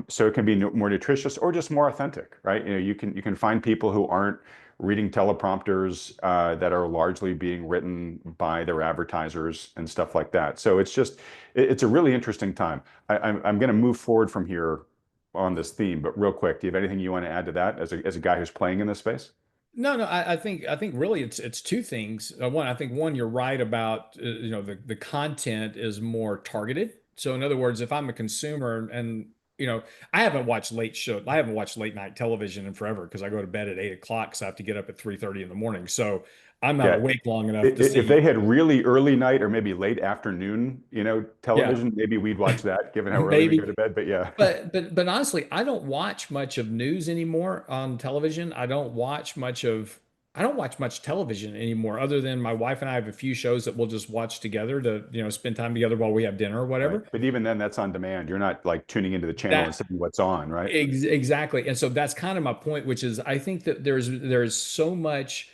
So it can be more nutritious or just more authentic, right? You can find people who aren't reading teleprompters that are largely being written by their advertisers and stuff like that. So it's a really interesting time. I'm going to move forward from here on this theme, but real quick, do you have anything you want to add to that as a guy who's playing in this space? No, no, I think really it's two things. One, I think one, you're right about the content is more targeted. So in other words, if I'm a consumer and I haven't watched I haven't watched late night television in forever because I go to bed at 8 o'clock, so I have to get up at 3:30 in the morning. So I'm not Yeah. awake long enough to If they see. had really early night or maybe late afternoon, Yeah, television, maybe we'd watch that, given how early we go maybe. to bed. But yeah. But honestly, I don't watch much of news anymore on television. I don't watch much television anymore, other than my wife and I have a few shows that we'll just watch together to, spend time together while we have dinner or Right. whatever. But even then, that's on demand. You're not like tuning into the channel and That seeing what's on, right? exactly. And so that's kind of my point, which is I think that there's so much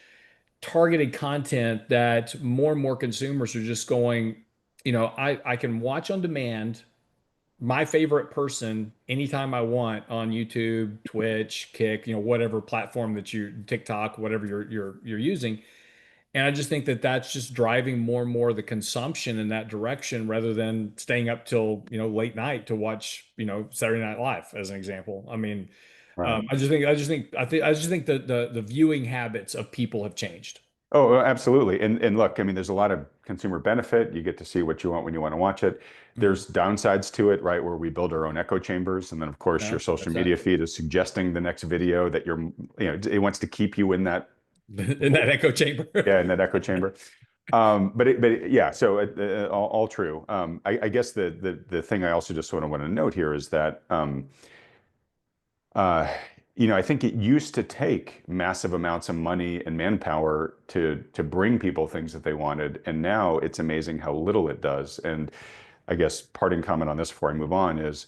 targeted content that more and more consumers are just going, I can watch on demand my favorite person anytime I want on YouTube, Twitch, Kick, whatever platform that TikTok, whatever you're using. And I just think that that's just driving more and more of the consumption in that direction rather than staying up till, late night to watch, Saturday Night Live as an example. I mean, Right. I just think that the viewing habits of people have changed. Oh, absolutely. And look, I mean, there's a lot of consumer benefit. You get to see what you want when you want to watch it. Mhm. There's downsides to it, right? Where we build our own echo chambers. And then, of course, your Yeah, social that's that. media feed is suggesting the next video that it wants to keep you in that, In that echo chamber. yeah, in that echo chamber. Yeah, so all true. I guess the thing I also just sort of want to note here is that uh, I think it used to take massive amounts of money and manpower to bring people things that they wanted, and now it's amazing how little it does. And I guess parting comment on this before I move on is,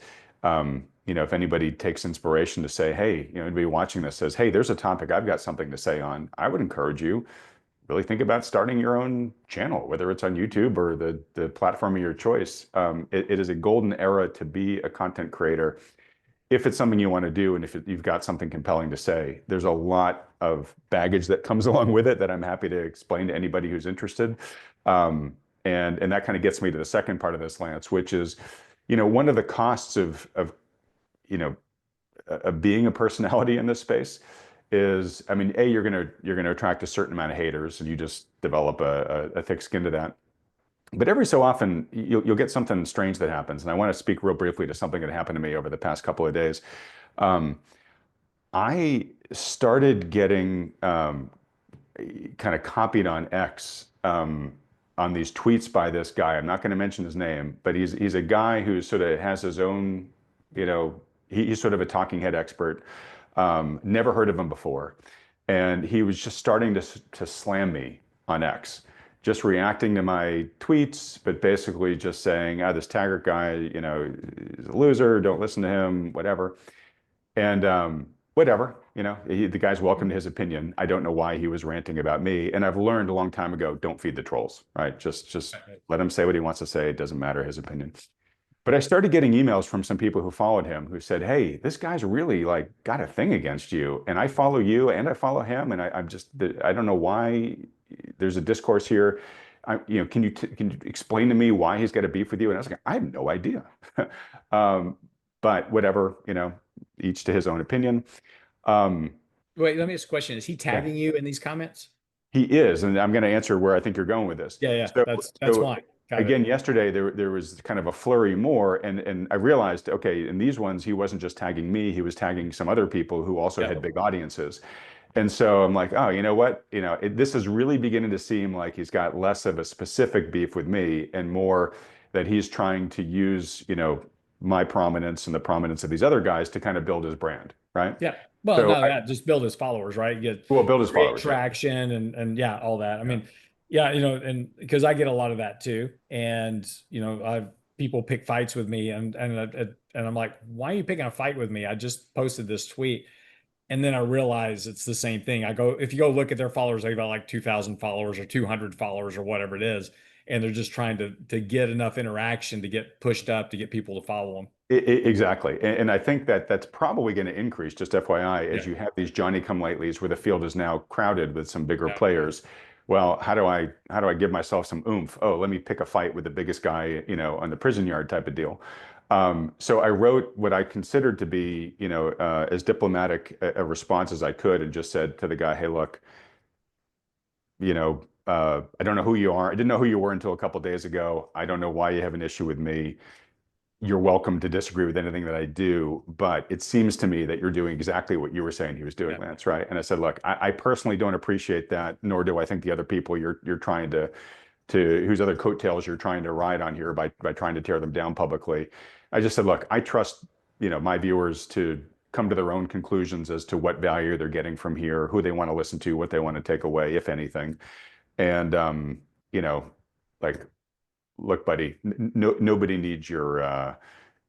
if anybody takes inspiration to say, hey, anybody watching this says, hey, there's a topic I've got something to say on, I would encourage you really think about starting your own channel, whether it's on YouTube or the platform of your choice. It is a golden era to be a content creator if it's something you want to do and if you've got something compelling to say. There's a lot of baggage that comes along with it that I'm happy to explain to anybody who's interested. And that kind of gets me to the second part of this, Lance, which is, one of the costs of you know being a personality in this space is, I mean, you're gonna attract a certain amount of haters, and you just develop a thick skin to that. But every so often, you'll get something strange that happens, and I want to speak real briefly to something that happened to me over the past couple of days. Um, I started getting kind of copied on X on these tweets by this guy. I'm not going to mention his name, but he's a guy who sort of has his own, he's sort of a talking head expert. Never heard of him before, and he was just starting to slam me on X, just reacting to my tweets, but basically just saying, "Ah, this Taggart guy, is a loser. Don't listen to him. Whatever." And whatever, the guy's welcome to his opinion. I don't know why he was ranting about me. And I've learned a long time ago, don't feed the trolls, right? Just let him say what he wants to say. It doesn't matter his opinion. But I started getting emails from some people who followed him who said, "Hey, this guy's really like got a thing against you. And I follow you and I follow him. And I don't know why there's a discourse here. Can you explain to me why he's got a beef with you?" And I was like, "I have no idea." um, but whatever, each to his own opinion. Um, Wait, let me ask a question. Is he yeah, tagging you in these comments? he is, and I'm going to answer where I think you're going with this. Yeah, yeah, So, that's so fine. Got it. again, yesterday there was kind of a flurry more, and I realized, okay, in these ones he wasn't just tagging me, he was tagging some other people who also Yeah. had big audiences. And so I'm like, oh, you know what? This is really beginning to seem like he's got less of a specific beef with me and more that he's trying to use, my prominence and the prominence of these other guys to kind of build his brand, right? Yeah. Well, So not that, just build his followers, right? well, build his Create followers, yeah. traction and yeah, all that. I Yeah. mean, yeah, and because I get a lot of that too. And, I've people pick fights with me and I'm like, why are you picking a fight with me? I just posted this tweet. And then I realize it's the same thing. If you go look at their followers, they got like 2,000 followers or 200 followers or whatever it is. And they're just trying to get enough interaction to get pushed up to get people to follow them. Exactly. And I think that that's probably going to increase, just FYI, as Yeah. you have these Johnny come latelys where the field is now crowded with some bigger Yeah. players. Well, how do I give myself some oomph? Oh, let me pick a fight with the biggest guy, on the prison yard type of deal. So I wrote what I considered to be, as diplomatic a response as I could, and just said to the guy, "Hey, look, I don't know who you are. I didn't know who you were until a couple of days ago. I don't know why you have an issue with me. you're welcome to disagree with anything that I do, but it seems to me that you're doing exactly what you were saying he was doing, Yeah. Lance, right? And I said, look, I personally don't appreciate that, nor do I think the other people you're trying to whose other coattails you're trying to ride on here by trying to tear them down publicly. I just said, look, I trust, my viewers to come to their own conclusions as to what value they're getting from here, who they want to listen to, what they want to take away, if anything. And you know, like, look, buddy, no, nobody needs your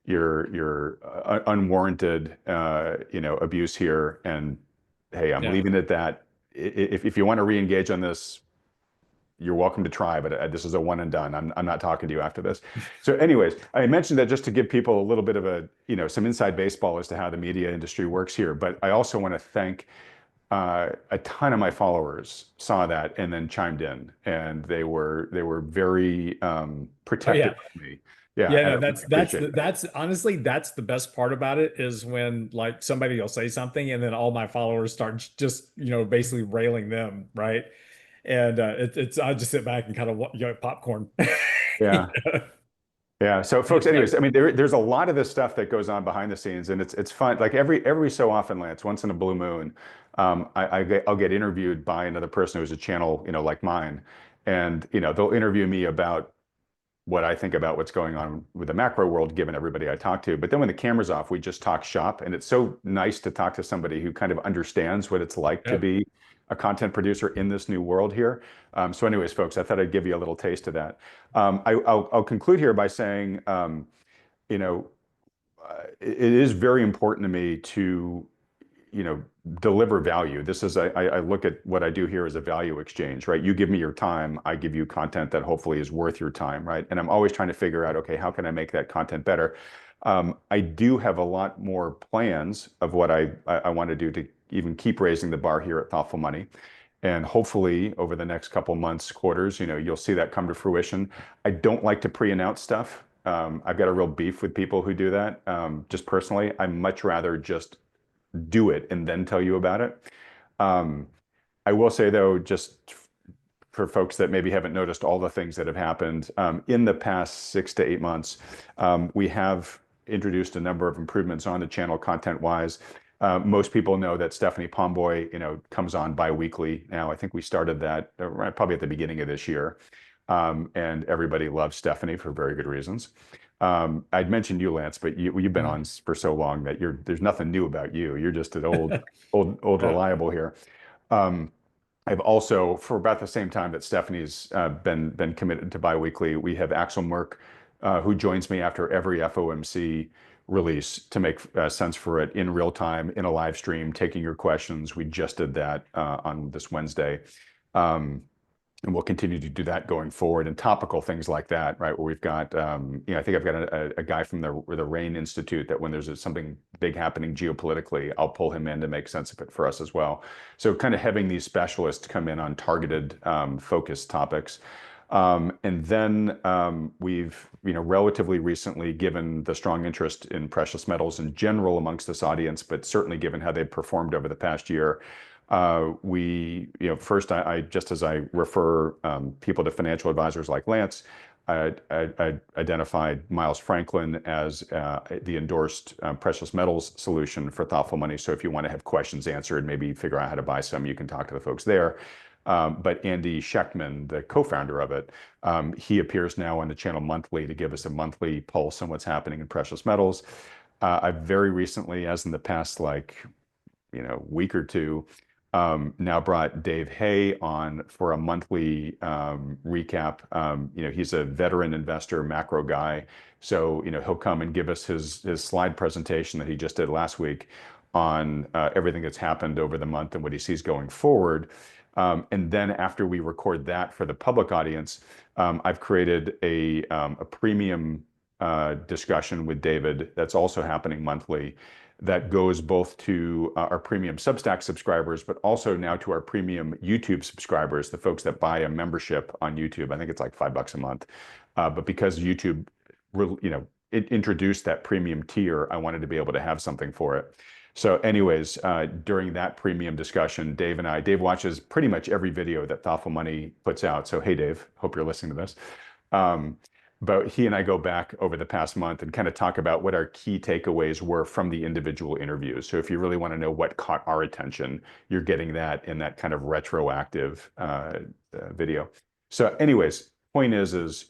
unwarranted abuse here. And hey, I'm Yeah. leaving it at that. If you want to re-engage on this, you're welcome to try, but this is a one and done. I'm not talking to you after this. So anyways, I mentioned that just to give people a little bit of some inside baseball as to how the media industry works here. But I also want to thank a ton of my followers saw that and then chimed in, and they were very Oh protective yeah. of me. Yeah, Yeah, and I no, really appreciate that. that's honestly that's the best part about it is when like somebody will say something and then all my followers start just basically railing them, right? And it's I just sit back and kind of popcorn. You Yeah. know? Yeah. So, folks, It's anyways, like I mean, there's a lot of this stuff that goes on behind the scenes, and it's fun. Like every so often, Lance, once in a blue moon, I'll get interviewed by another person who's a channel, like mine, and they'll interview me about what I think about what's going on with the macro world, given everybody I talk to. But then when the camera's off, we just talk shop, and it's so nice to talk to somebody who kind of understands what it's like to yeah. be a content producer in this new world here. So, anyways, folks, I thought I'd give you a little taste of that. I'll conclude here by saying, you know, it is very important to me to you know deliver value. This is I look at what I do here as a value exchange, right? You give me your time, I give you content that hopefully is worth your time, right? And I'm always trying to figure out, okay, how can I make that content better? I do have a lot more plans of what I want to do to even keep raising the bar here at Thoughtful Money. And hopefully over the next couple months, quarters, you'll see that come to fruition. I don't like to pre-announce stuff. I've got a real beef with people who do that. Just personally, I much rather just do it and then tell you about it. Um, I will say though, just for folks that maybe haven't noticed all the things that have happened in the past 6 to 8 months, we have introduced a number of improvements on the channel content-wise. Most people know that Stephanie Pomboy, comes on bi-weekly now. I think we started that probably at the beginning of this year. And everybody loves Stephanie for very good reasons. I'd mentioned you, Lance, but you've been on for so long that there's nothing new about you. You're just an old Yeah. reliable here. Um, I've also, for about the same time that Stephanie's been committed to biweekly, we have Axel Merck, who joins me after every FOMC release to make sense for it in real time in a live stream, taking your questions. We just did that on this Wednesday. Um, and we'll continue to do that going forward, and topical things like that, right? Where we've got, I think I've got a guy from the Rain Institute that when there's something big happening geopolitically, I'll pull him in to make sense of it for us as well. So kind of having these specialists come in on targeted, focused topics. And then we've, relatively recently, given the strong interest in precious metals in general amongst this audience, but certainly given how they've performed over the past year, first, I just as I refer people to financial advisors like Lance, I identified Miles Franklin as the endorsed precious metals solution for Thoughtful Money. So if you want to have questions answered, maybe figure out how to buy some, you can talk to the folks there. But Andy Schechtman, the co-founder of it, he appears now on the channel monthly to give us a monthly pulse on what's happening in precious metals. I've very recently, as in the past, week or two, now brought Dave Hay on for a monthly recap. He's a veteran investor, macro guy. So, he'll come and give us his slide presentation that he just did last week on everything that's happened over the month and what he sees going forward. And then after we record that for the public audience, I've created a premium discussion with David that's also happening monthly, that goes both to our premium Substack subscribers, but also now to our premium YouTube subscribers, the folks that buy a membership on YouTube. I think it's like $5 a month. But because YouTube, it introduced that premium tier, I wanted to be able to have something for it. So anyways, during that premium discussion, Dave watches pretty much every video that Thoughtful Money puts out. So hey, Dave, hope you're listening to this. but he and I go back over the past month and kind of talk about what our key takeaways were from the individual interviews. So if you really want to know what caught our attention, you're getting that in that kind of retroactive video. So anyways, point is,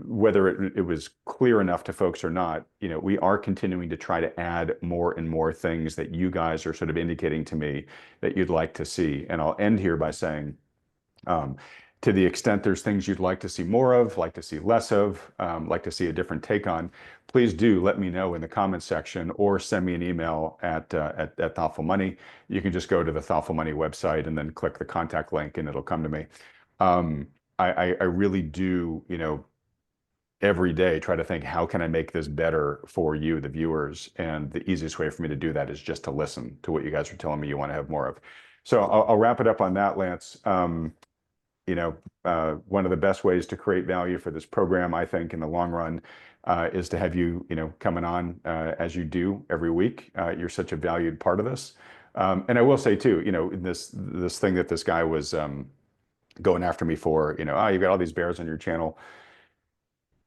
whether it was clear enough to folks or not, we are continuing to try to add more and more things that you guys are sort of indicating to me that you'd like to see. And I'll end here by saying, to the extent there's things you'd like to see more of, like to see less of, like to see a different take on, please do let me know in the comments section or send me an email at Thoughtful Money. You can just go to the Thoughtful Money website and then click the contact link and it'll come to me. I really do, every day try to think, how can I make this better for you, the viewers? And the easiest way for me to do that is just to listen to what you guys are telling me you want to have more of. So I'll wrap it up on that, Lance. One of the best ways to create value for this program, I think, in the long run, is to have you, coming on as you do every week. You're such a valued part of this. And I will say too, this thing that this guy was going after me for, you've got all these bears on your channel.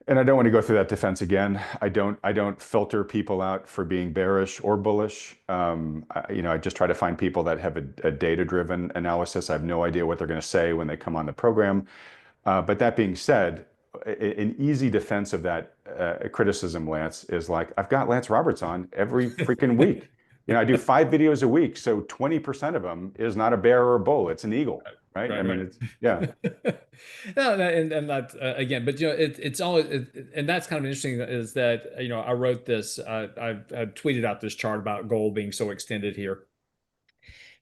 And I don't want to go through that defense again. I don't filter people out for being bearish or bullish. I just try to find people that have a data-driven analysis. I have no idea what they're going to say when they come on the program. But that being said, an easy defense of that criticism, Lance, is like, I've got Lance Roberts on every freaking week. I do 5 videos a week, so 20% of them is not a bear or a bull, it's an eagle, right? I mean, it's, yeah. No, and that again, but it's always, and that's kind of interesting is that I wrote this, I tweeted out this chart about gold being so extended here.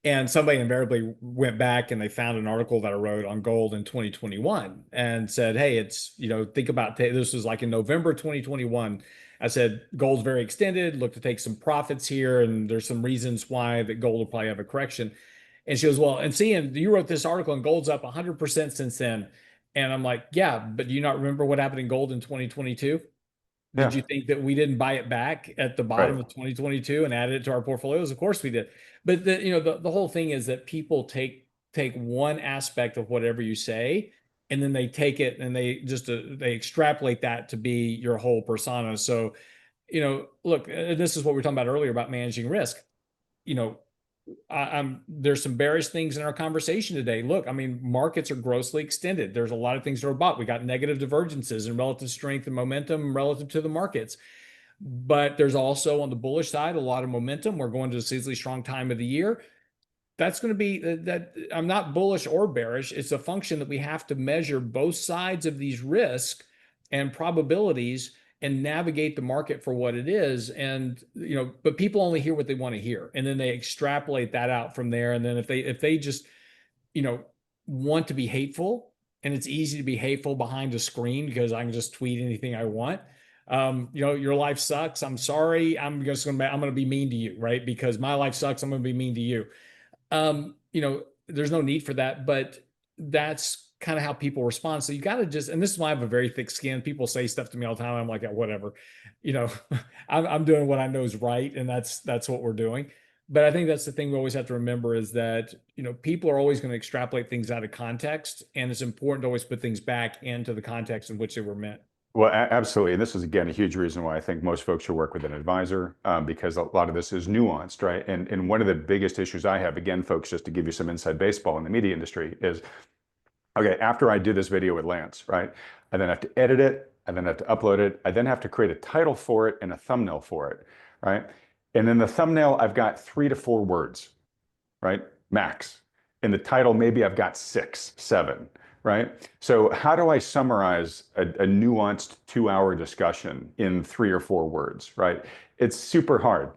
And somebody invariably went back and they found an article that I wrote on gold in 2021 and said, hey, it's, think about, this was like in November 2021. I said, gold's very extended, look to take some profits here. And there's some reasons why that gold will probably have a correction. And she goes, well, and seeing you wrote this article and gold's up 100% since then. And I'm like, yeah, but do you not remember what happened in gold in 2022? Did Yeah, you think that we didn't buy it back at the bottom right. of 2022 and added it to our portfolios? Of course we did. But the whole thing is that people take one aspect of whatever you say, and then they take it and they extrapolate that to be your whole persona. So, look, this is what we were talking about earlier about managing risk. You know, there's some bearish things in our conversation today. Look, I mean, markets are grossly extended. There's a lot of things that are bought. We got negative divergences and relative strength and momentum relative to the markets. But there's also on the bullish side a lot of momentum. We're going to a seasonally strong time of the year. That's going to be that I'm not bullish or bearish. It's a function that we have to measure both sides of these risks and probabilities and navigate the market for what it is. And but people only hear what they want to hear, and then they extrapolate that out from there. And then if they just want to be hateful, and it's easy to be hateful behind a screen because I can just tweet anything I want. Your life sucks. I'm sorry. I'm gonna be mean to you, right? Because my life sucks. I'm gonna be mean to you. There's no need for that, but that's kind of how people respond. So you got to and this is why I have a very thick skin. People say stuff to me all the time. I'm like, yeah, whatever, I'm doing what I know is right. And that's what we're doing. But I think that's the thing we always have to remember is that, people are always going to extrapolate things out of context. And it's important to always put things back into the context in which they were meant. Well, absolutely. And this is, again, a huge reason why I think most folks should work with an advisor, because a lot of this is nuanced, right? And one of the biggest issues I have, again, folks, just to give you some inside baseball in the media industry is, okay, after I do this video with Lance, right, I then have to edit it, I then have to upload it, I then have to create a title for it and a thumbnail for it, right? And in the thumbnail, I've got 3 to 4 words, right? Max. In the title, maybe I've got 6, 7. Right? So how do I summarize a nuanced 2-hour discussion in 3 or 4 words, right? It's super hard.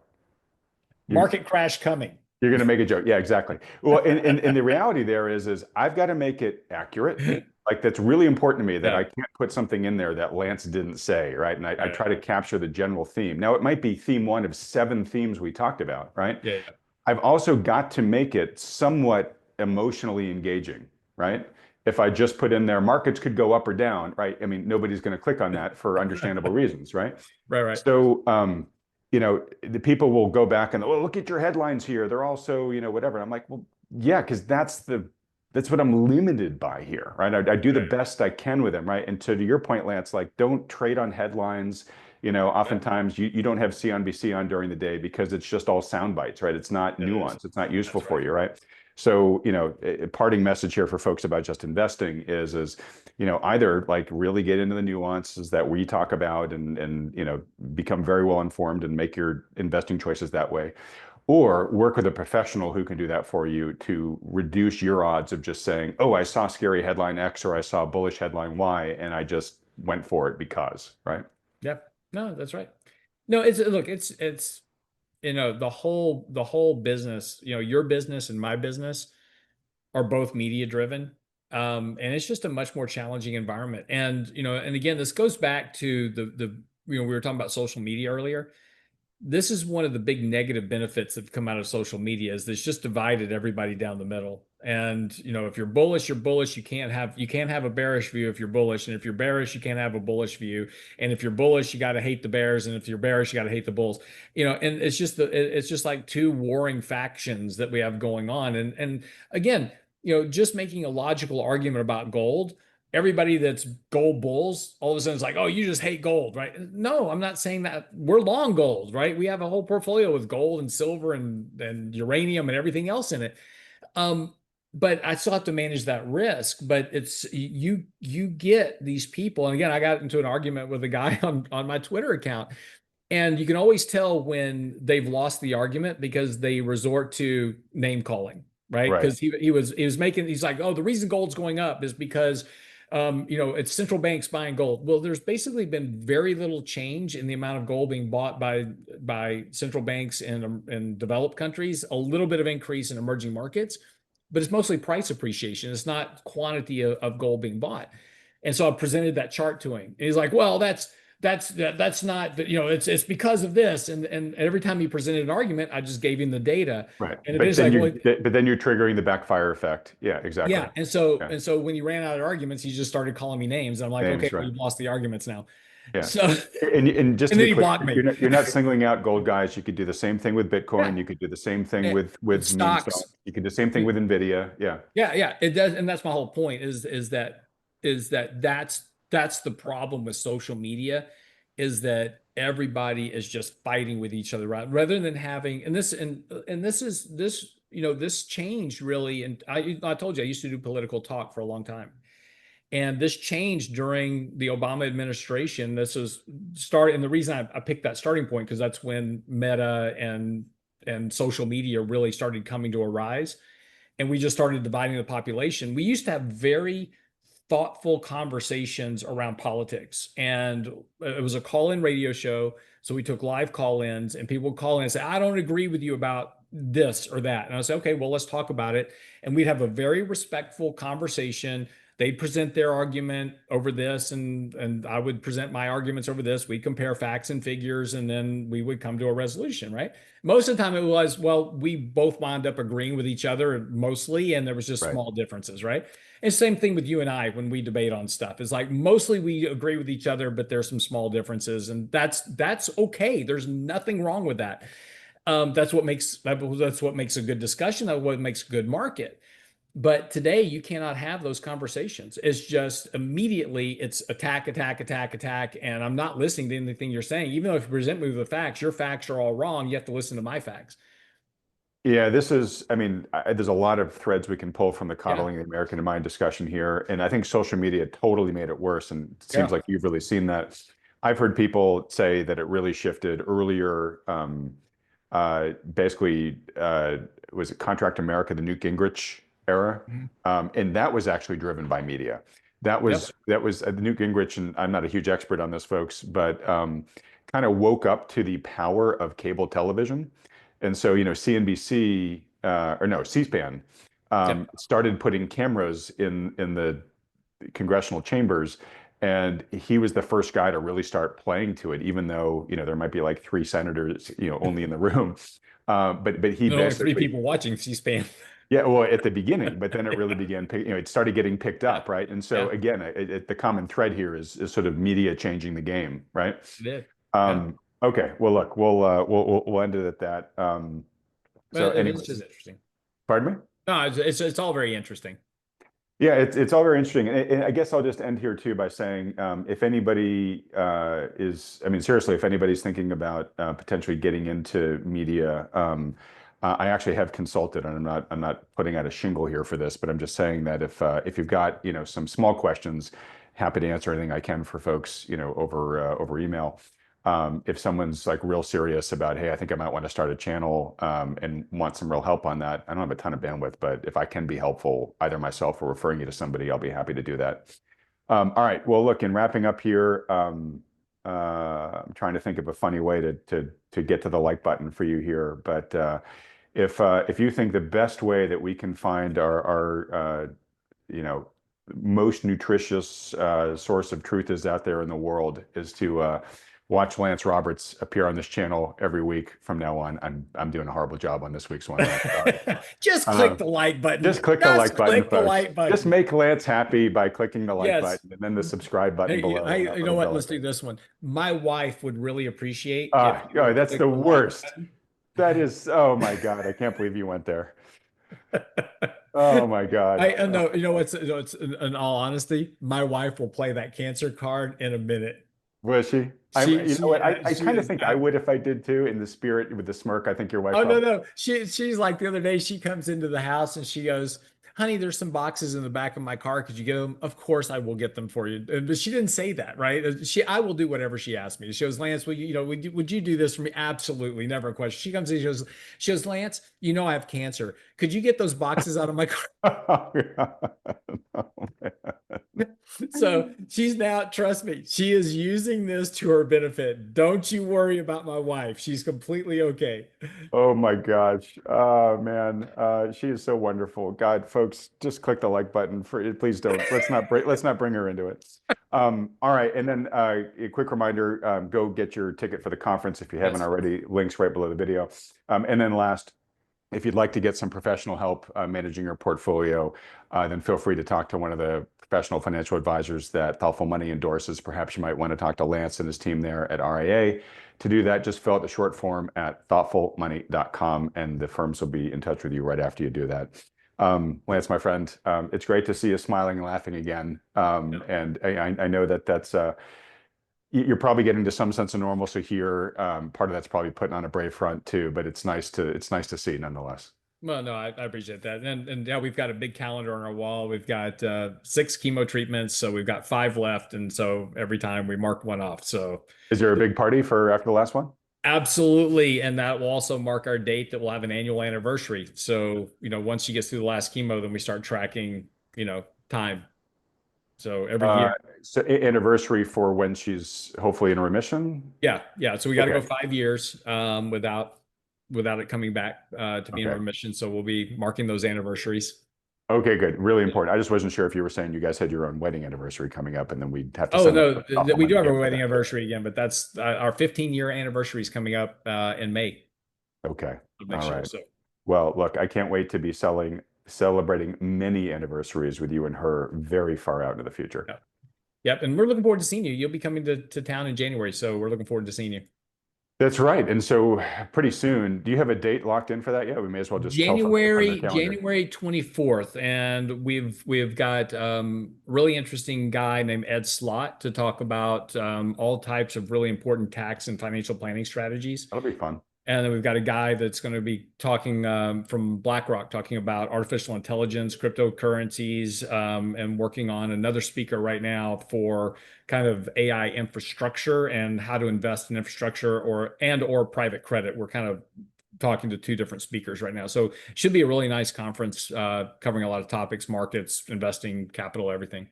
Market crash coming. You're going to make a joke. Yeah, exactly. Well, and the reality there is I've got to make it accurate. Like that's really important to me that I can't put something in there that Lance didn't say, right? And I try to capture the general theme. Now, it might be theme 1 of 7 themes we talked about, right? Yeah. I've also got to make it somewhat emotionally engaging, right? If I just put in there, markets could go up or down, right? I mean, nobody's going to click on that for understandable reasons, right? Right. So, the people will go back and, oh, look at your headlines here. They're also, whatever. I'm like, well, yeah, because that's the that's what I'm limited by here, right? I do the best I can with them, right? And to your point, Lance, like don't trade on headlines. Yep, Oftentimes you don't have CNBC on during the day because it's just all sound bites, right? It's not it is. nuance. It's not useful That's for right. you, right? So, a parting message here for folks about just investing is, either like really get into the nuances that we talk about and become very well informed and make your investing choices that way, or work with a professional who can do that for you to reduce your odds of just saying, oh, I saw scary headline X or I saw bullish headline Y and I just went for it because, right? Yep. No, that's right. No, it's the whole business, your business and my business are both media driven. And it's just a much more challenging environment. And again, this goes back to we were talking about social media earlier. This is one of the big negative benefits that come out of social media is that it's just divided everybody down the middle. And if you're bullish, you're bullish. You can't have a bearish view if you're bullish, and if you're bearish, you can't have a bullish view. And if you're bullish, you got to hate the bears, and if you're bearish, you got to hate the bulls. And it's just like two warring factions that we have going on. And again, just making a logical argument about gold, everybody that's gold bulls all of a sudden is like, oh, you just hate gold, right? No, I'm not saying that. We're long gold, right? We have a whole portfolio with gold and silver and uranium and everything else in it. Um, but I still have to manage that risk. But it's you get these people, and again, I got into an argument with a guy on my Twitter account, and you can always tell when they've lost the argument because they resort to name calling, right? Right. Because he's like, oh, the reason gold's going up is because it's central banks buying gold. Well, there's basically been very little change in the amount of gold being bought by central banks in developed countries. A little bit of increase in emerging markets, but it's mostly price appreciation. It's not quantity of gold being bought. And so I presented that chart to him. And he's like, well, that's not, it's because of this. And every time he presented an argument, I just gave him the data. Right. And But eventually then like, well, you're triggering the backfire effect. Yeah, exactly. yeah. And so Yeah. and so when he ran out of arguments, he just started calling me names. And I'm like, okay, Names, well, right. you've lost the arguments now. Yeah. So And just and to then be he clear, blocked me. you're not singling out gold guys. You could do the same thing with Bitcoin. Yeah. You could do the same thing And with meme stock. stocks. You could do the same thing with Nvidia. Yeah. Yeah, it does, and that's my whole point is that that's the problem with social media is that everybody is just fighting with each other, right? Rather than having and this changed really. And I told you I used to do political talk for a long time. And this changed during the Obama administration. This was started, and the reason I picked that starting point because that's when Meta and social media really started coming to a rise, and we just started dividing the population. We used to have very thoughtful conversations around politics, and it was a call-in radio show. So we took live call-ins, and people would call in and say, "I don't agree with you about this or that," and I say, "Okay, well, let's talk about it." And we'd have a very respectful conversation. They'd present their argument over this, and I would present my arguments over this. We'd compare facts and figures, and then we would come to a resolution, right? Most of the time it was, well, we both wound up agreeing with each other mostly, and there was just Right. small differences, right? And same thing with you and I when we debate on stuff. It's like mostly we agree with each other, but there's some small differences, and that's okay. There's nothing wrong with that. That's what makes a good discussion. That's what makes a good market. But today you cannot have those conversations. It's just immediately it's attack, attack, attack, attack. And I'm not listening to anything you're saying. Even though if you present me with the facts, your facts are all wrong. You have to listen to my facts. Yeah, I mean, there's a lot of threads we can pull from the Yeah. coddling the American mind discussion here. And I think social media totally made it worse. And it seems Yeah. like you've really seen that. I've heard people say that it really shifted earlier. Basically, was it Contract America, the Newt Gingrich era? Mhm. And that was actually driven by media. Yep. That was Newt Gingrich, and I'm not a huge expert on this, folks, but kind of woke up to the power of cable television. And so, CNBC or no, C-SPAN Yep. started putting cameras in the congressional chambers, and he was the first guy to really start playing to it, even though there might be like three senators only in the room. But he There are only three basically, people watching C-SPAN. yeah, well, at the beginning, but then it really began, it started getting picked Yeah. up, right? And so Yeah. again, the common thread here is sort of media changing the game, right? It did. Yeah. Okay, well, look, we'll end it at that. So But it's just anyways, interesting. pardon me? No, it's all very interesting. Yeah, it's all very interesting. And I guess I'll just end here too by saying if anybody I mean, seriously, if anybody's thinking about potentially getting into media, I actually have consulted, and I'm not putting out a shingle here for this, but I'm just saying that if you've got, some small questions, happy to answer anything I can for folks, over email. If someone's like real serious about, hey, I think I might want to start a channel and want some real help on that, I don't have a ton of bandwidth, but if I can be helpful, either myself or referring you to somebody, I'll be happy to do that. All right. Well, look, in wrapping up here, I'm trying to think of a funny way to get to the like button for you here, but if you think the best way that we can find our most nutritious source of truth is out there in the world is to watch Lance Roberts appear on this channel every week from now on. I'm doing a horrible job on this week's one, Lance. Sorry. Just click the like button. Just click the like button, Click the folks. like button. Just make Lance happy by clicking the like Yes. button and then the subscribe button Hey, below. hey, you know what? Let's do this one. My wife would really appreciate if you Oh, that's click the like worst. button. That is, oh my God, I can't believe you went there. Oh my God. I know, you know what's, it's in all honesty, my wife will play that cancer card in a minute. Was she? You know what? I She kind of is. think I would if I did too, in the spirit with the smirk. I think your wife Oh no, probably. no. She's like the other day, she comes into the house and she goes, "Honey, there's some boxes in the back of my car. Could you get them?" Of course I will get them for you. But she didn't say that, right? I will do whatever she asked me. She goes, "Lance, will would you do this for me?" Absolutely, never a question. She comes in, she goes, "Lance, I have cancer. Could you get those boxes out of my car?" Oh, So she's now, trust me, she is using this to her benefit. Don't you worry about my wife. She's completely okay. oh my gosh. Oh man. She is so wonderful. God, folks, just click the like button for please don't. Let's not bring her into it. All right. And then a quick reminder, go get your ticket for the conference if you haven't Yes. already. Links right below the video. And then last, if you'd like to get some professional help managing your portfolio, then feel free to talk to one of the professional financial advisors that Thoughtful Money endorses. Perhaps you might want to talk to Lance and his team there at RIA. To do that, just fill out the short form at thoughtfulmoney.com, and the firms will be in touch with you right after you do that. Lance, my friend, it's great to see you smiling and laughing again. And I know that's you're probably getting to some sense of normalcy here. Part of that's probably putting on a brave front too, but it's nice to see nonetheless. Well, no, I appreciate that. And yeah, we've got a big calendar on our wall. We've got 6 chemo treatments, so we've got 5 left. And so every time we mark one off. So Is there a big party for after the last one? absolutely. And that will also mark our date that we'll have an annual anniversary. So, once she gets through the last chemo, then we start tracking, time. So every year. Uh, so anniversary for when she's hopefully in remission. Yeah. Yeah. So we got to go Okay. 5 years without it coming back to be in Okay. remission. So we'll be marking those anniversaries. Okay, good. Really important. I just wasn't sure if you were saying you guys had your own wedding anniversary coming up, and then we'd have to Oh send no, a thoughtful we do money have a gift for wedding that. anniversary again, but that's our 15-year anniversary is coming up in May Okay. of All next year. right. So Well, look, I can't wait to be celebrating many anniversaries with you and her very far out into the future. yeah. Yep, and we're looking forward to seeing you. You'll be coming to town in January, so we're looking forward to seeing you. That's right. And so pretty soon, do you have a date locked in for that yet? We may as well just tell folks to put on their calendar. January 24th, and we've got really interesting guy named Ed Slott to talk about all types of really important tax and financial planning strategies. That'll be fun. And then we've got a guy that's going to be talking from BlackRock, talking about artificial intelligence, cryptocurrencies, and working on another speaker right now for kind of AI infrastructure and how to invest in infrastructure or private credit. We're kind of talking to 2 different speakers right now. So it should be a really nice conference covering a lot of topics, markets, investing, capital, everything.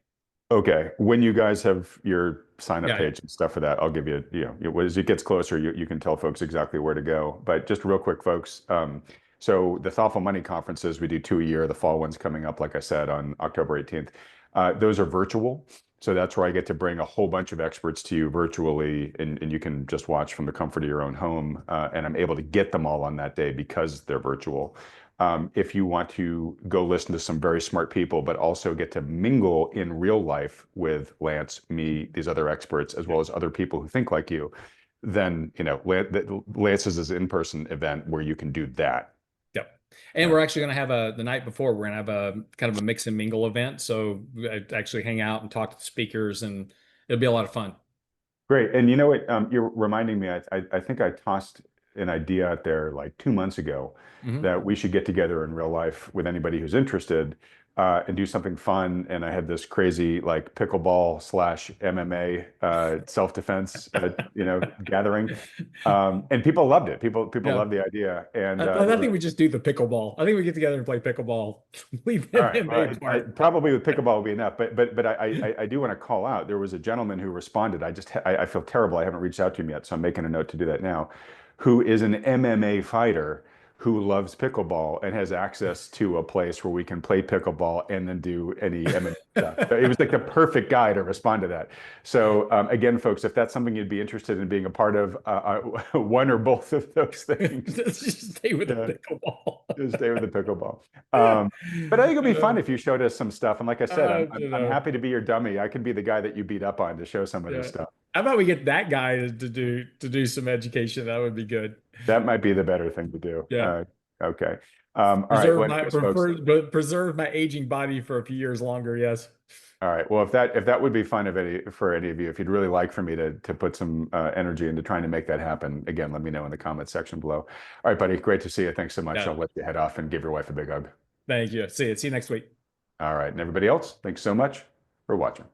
Okay. When you guys have your sign up Yeah. page and stuff for that, I'll give you, as it gets closer, you can tell folks exactly where to go. But just real quick, folks. So the Thoughtful Money conferences, we do 2 a year. The fall one's coming up, like I said, on October 18th. Those are virtual. So that's where I get to bring a whole bunch of experts to you virtually, and you can just watch from the comfort of your own home. And I'm able to get them all on that day because they're virtual. If you want to go listen to some very smart people, but also get to mingle in real life with Lance, me, these other experts, as well as other people who think like you, then Lance's is an in-person event where you can do that. Yep. And Uh, we're actually going to have the night before, we're going to have a kind of a mix and mingle event. So we actually hang out and talk to the speakers, and it'll be a lot of fun. Great. And you know what? You're reminding me, I think I tossed an idea out there like 2 months ago Hmm. that we should get together in real life with anybody who's interested and do something fun. And I had this crazy like pickleball slash MMA self-defense, gathering. And people loved it. People Yeah. loved the idea. And I think we just do the pickleball. I think we get together and play pickleball. Leave all right. Well, MMA part. probably with pickleball will be enough. But I do want to call out. There was a gentleman who responded. I feel terrible. I haven't reached out to him yet, so I'm making a note to do that now. Who is an MMA fighter who loves pickleball and has access to a place where we can play pickleball and then do any MMA stuff. So it was like the perfect guy to respond to that. So again, folks, if that's something you'd be interested in being a part of, one or both of those things, Let's just stay with the yeah, pickleball. just stay with the pickleball. But I think it'd be fun if you showed us some stuff. And like I said, You I'm know, happy to be your dummy. I could be the guy that you beat up on to show some of this yeah. stuff. How about we get that guy to do some education? That would be good. That might be the better thing to do. Yeah. Okay. All right. Well, anyways, folks. But preserve my aging body for a few years longer. Yes. All right. Well, if that would be fun for any of you, if you'd really like for me to put some energy into trying to make that happen, again, let me know in the comments section below. All right, buddy. Great to see you. Thanks so much. Yeah. I'll let you head off and give your wife a big hug. Thank you. See you. See you next week. All right. And everybody else, thanks so much for watching.